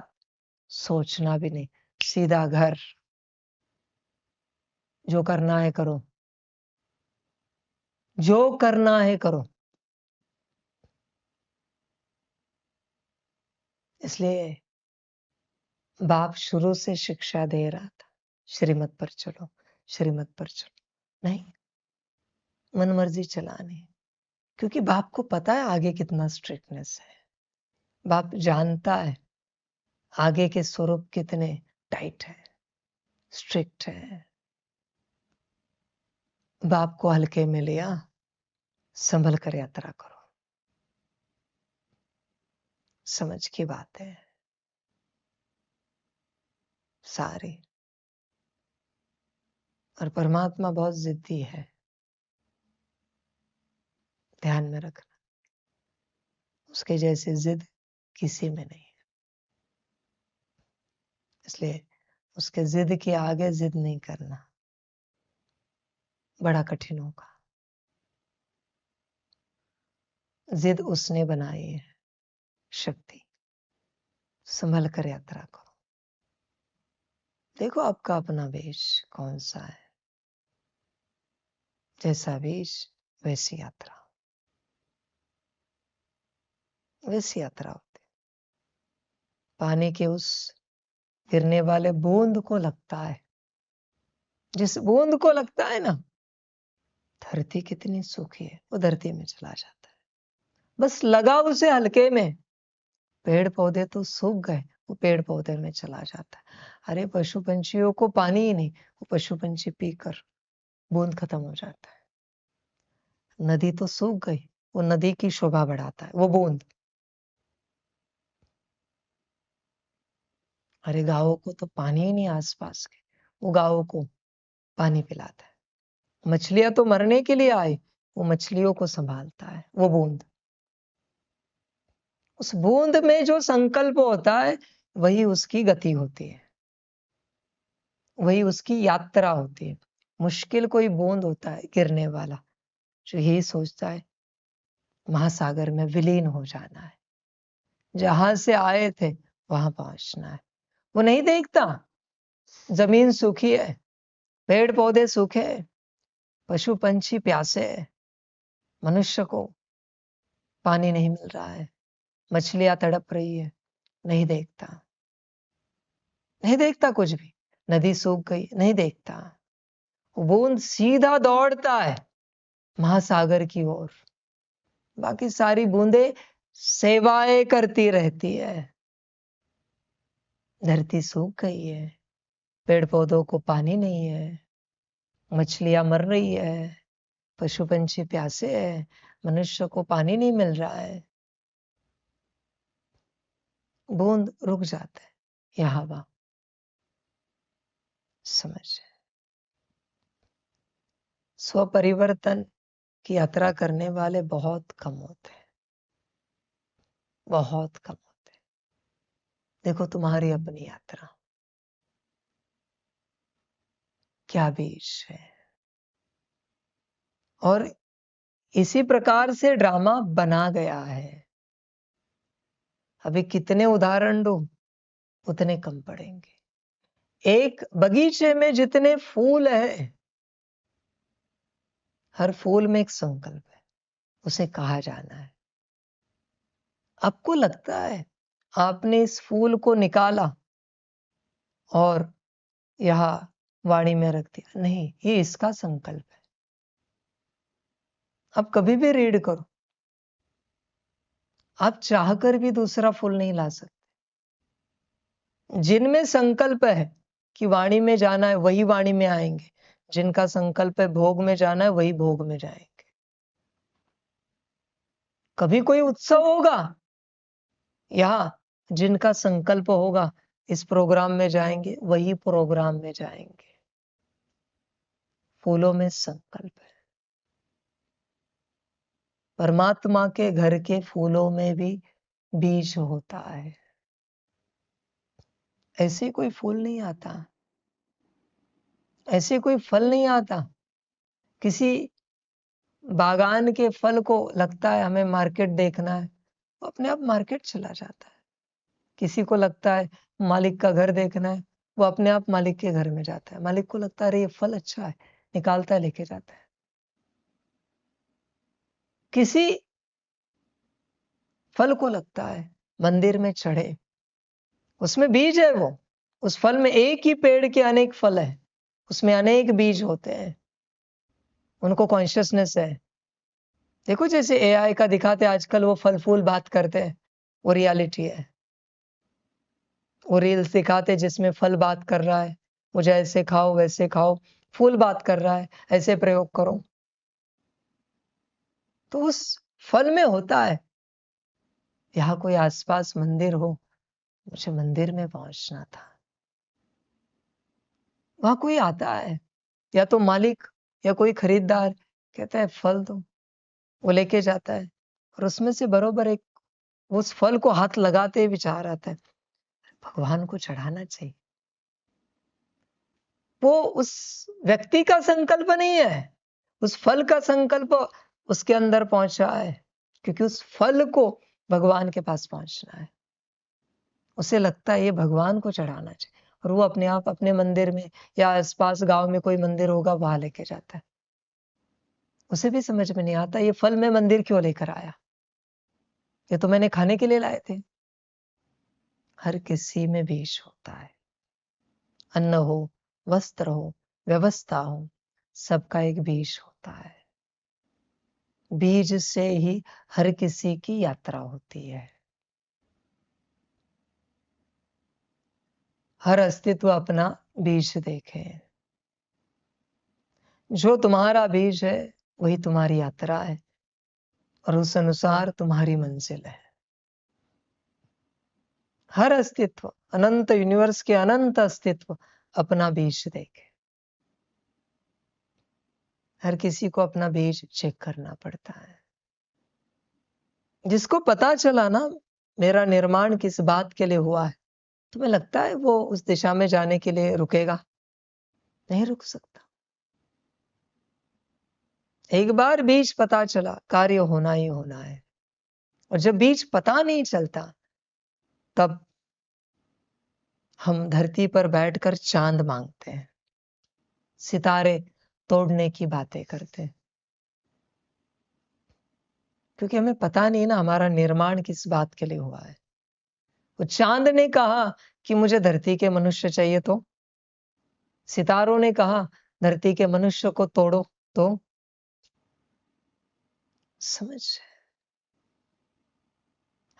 B: सोचना भी नहीं, सीधा घर। जो करना है करो, जो करना है करो। इसलिए बाप शुरू से शिक्षा दे रहा था, श्रीमत पर चलो, श्रीमत पर चलो। नहीं, मन मर्जी चलानी, क्योंकि बाप को पता है आगे कितना स्ट्रिक्टनेस है। बाप जानता है आगे के स्वरूप कितने टाइट है, स्ट्रिक्ट है। बाप को हल्के में लिया, संभल कर यात्रा करो। समझ की बात है सारी। और परमात्मा बहुत जिद्दी है, ध्यान में रखना। उसके जैसे जिद किसी में नहीं है, इसलिए उसके जिद के आगे जिद नहीं करना, बड़ा कठिन होगा। जिद उसने बनाई है, शक्ति। संभल कर यात्रा करो। देखो आपका अपना वेश कौन सा है, जैसा वेश वैसी यात्रा, वैसी यात्रा होती। पानी के उस गिरने वाले बूंद को लगता है, जिस बूंद को लगता है ना धरती कितनी सूखी है, वो धरती में चला जाता है। बस लगा उसे हल्के में, पेड़ पौधे तो सूख गए, वो पेड़ पौधे में चला जाता है। अरे पशु पंछियों को पानी ही नहीं, वो पशु पंछी पीकर बूंद खत्म हो जाता है। नदी तो सूख गई, वो नदी की शोभा बढ़ाता है वो बूंद। अरे गायों को तो पानी ही नहीं आसपास के, वो गायों को पानी पिलाता है। मछलियां तो मरने के लिए आई, वो मछलियों को संभालता है वो बूंद। उस बूंद में जो संकल्प होता है वही उसकी गति होती है, वही उसकी यात्रा होती है। मुश्किल कोई बूंद होता है गिरने वाला, जो यही सोचता है महासागर में विलीन हो जाना है, जहां से आए थे वहां पहुंचना है। वो नहीं देखता जमीन सूखी है, पेड़ पौधे सूखे हैं, पशु पंछी प्यासे हैं, मनुष्य को पानी नहीं मिल रहा है, मछलियां तड़प रही है। नहीं देखता, नहीं देखता कुछ भी। नदी सूख गई, नहीं देखता। बूंद सीधा दौड़ता है महासागर की ओर। बाकी सारी बूंदें सेवाएं करती रहती है। धरती सूख गई है, पेड़ पौधों को पानी नहीं है, मछलियां मर रही है, पशु पंछी प्यासे है, मनुष्य को पानी नहीं मिल रहा है। बूंद रुक जाता है, यह हवा। समझ, स्वपरिवर्तन की यात्रा करने वाले बहुत कम होते हैं, बहुत कम होते हैं। देखो तुम्हारी अपनी यात्रा क्या बीज है, और इसी प्रकार से ड्रामा बना गया है। अभी कितने उदाहरण दो उतने कम पड़ेंगे। एक बगीचे में जितने फूल हैं, हर फूल में एक संकल्प है, उसे कहा जाना है। आपको लगता है आपने इस फूल को निकाला और यहां वाणी में रख दिया, नहीं, ये इसका संकल्प है। आप कभी भी रीड करो, आप चाहकर भी दूसरा फूल नहीं ला सकते। जिनमें संकल्प है कि वाणी में जाना है वही वाणी में आएंगे, जिनका संकल्प है भोग में जाना है वही भोग में जाएंगे। कभी कोई उत्सव होगा यहाँ जिनका संकल्प होगा इस प्रोग्राम में जाएंगे, वही प्रोग्राम में जाएंगे। फूलों में संकल्प है। परमात्मा के घर के फूलों में भी बीज होता है। ऐसे कोई फूल नहीं आता, ऐसे कोई फल नहीं आता। किसी बागान के फल को लगता है हमें मार्केट देखना है, वो अपने आप मार्केट चला जाता है। किसी को लगता है मालिक का घर देखना है, वो अपने आप मालिक के घर में जाता है। मालिक को लगता है अरे ये फल अच्छा है, निकालता है, लेके जाता है। किसी फल को लगता है मंदिर में चढ़े, उसमें बीज है। वो उस फल में एक ही पेड़ के अनेक फल है, उसमें अनेक बीज होते हैं। उनको कॉन्शियसनेस है। देखो जैसे एआई का दिखाते आजकल, वो फल फूल बात करते हैं, वो रियलिटी है। वो रील्स दिखाते जिसमें फल बात कर रहा है, मुझे ऐसे खाओ वैसे खाओ, फूल बात कर रहा है, ऐसे प्रयोग करो। तो उस फल में होता है यहाँ कोई आसपास मंदिर हो, मुझे मंदिर में पहुंचना था। वहां कोई आता है, या तो मालिक या कोई खरीदार कहता है फल दो, वो लेके जाता है। और उसमें से बरोबर एक उस फल को हाथ लगाते ही विचार आता है भगवान को चढ़ाना चाहिए। वो उस व्यक्ति का संकल्प नहीं है, उस फल का संकल्प उसके अंदर पहुंचा है, क्योंकि उस फल को भगवान के पास पहुंचना है। उसे लगता है ये भगवान को चढ़ाना चाहिए, और वो अपने आप अपने मंदिर में या आसपास गांव में कोई मंदिर होगा वहां लेके जाता है। उसे भी समझ में नहीं आता ये फल में मंदिर क्यों लेकर आया, ये तो मैंने खाने के लिए लाए थे। हर किसी में बीज होता है। अन्न हो, वस्त्र हो, व्यवस्था हो, सबका एक बीज होता है। बीज से ही हर किसी की यात्रा होती है। हर अस्तित्व अपना बीज देखे। जो तुम्हारा बीज है वही तुम्हारी यात्रा है, और उस अनुसार तुम्हारी मंजिल है। हर अस्तित्व, अनंत यूनिवर्स के अनंत अस्तित्व अपना बीज देखे। हर किसी को अपना बीज चेक करना पड़ता है। जिसको पता चला ना मेरा निर्माण किस बात के लिए हुआ है, तुम्हें लगता है वो उस दिशा में जाने के लिए रुकेगा? नहीं रुक सकता। एक बार बीज पता चला, कार्य होना ही होना है। और जब बीज पता नहीं चलता, तब हम धरती पर बैठकर चांद मांगते हैं, सितारे तोड़ने की बातें करते हैं, क्योंकि हमें पता नहीं ना हमारा निर्माण किस बात के लिए हुआ है। वो चांद ने कहा कि मुझे धरती के मनुष्य चाहिए, तो सितारों ने कहा धरती के मनुष्य को तोड़ो, तो समझ।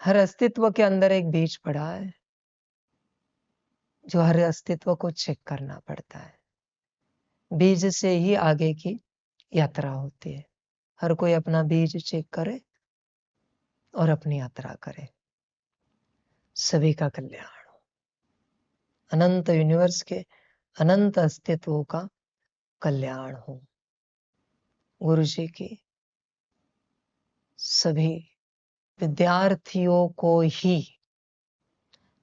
B: हर अस्तित्व के अंदर एक बीज पड़ा है, जो हर अस्तित्व को चेक करना पड़ता है। बीज से ही आगे की यात्रा होती है। हर कोई अपना बीज चेक करे और अपनी यात्रा करे। सभी का कल्याण हो। अनंत यूनिवर्स के अनंत अस्तित्वों का कल्याण हो। गुरु जी की सभी विद्यार्थियों को ही,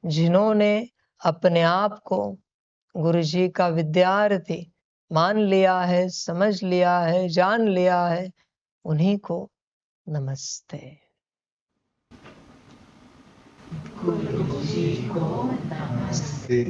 B: जिन्होंने अपने आप को गुरु जी का विद्यार्थी मान लिया है, समझ लिया है, जान लिया है, उन्हीं को नमस्ते।
C: गुरु जी को नमस्ते।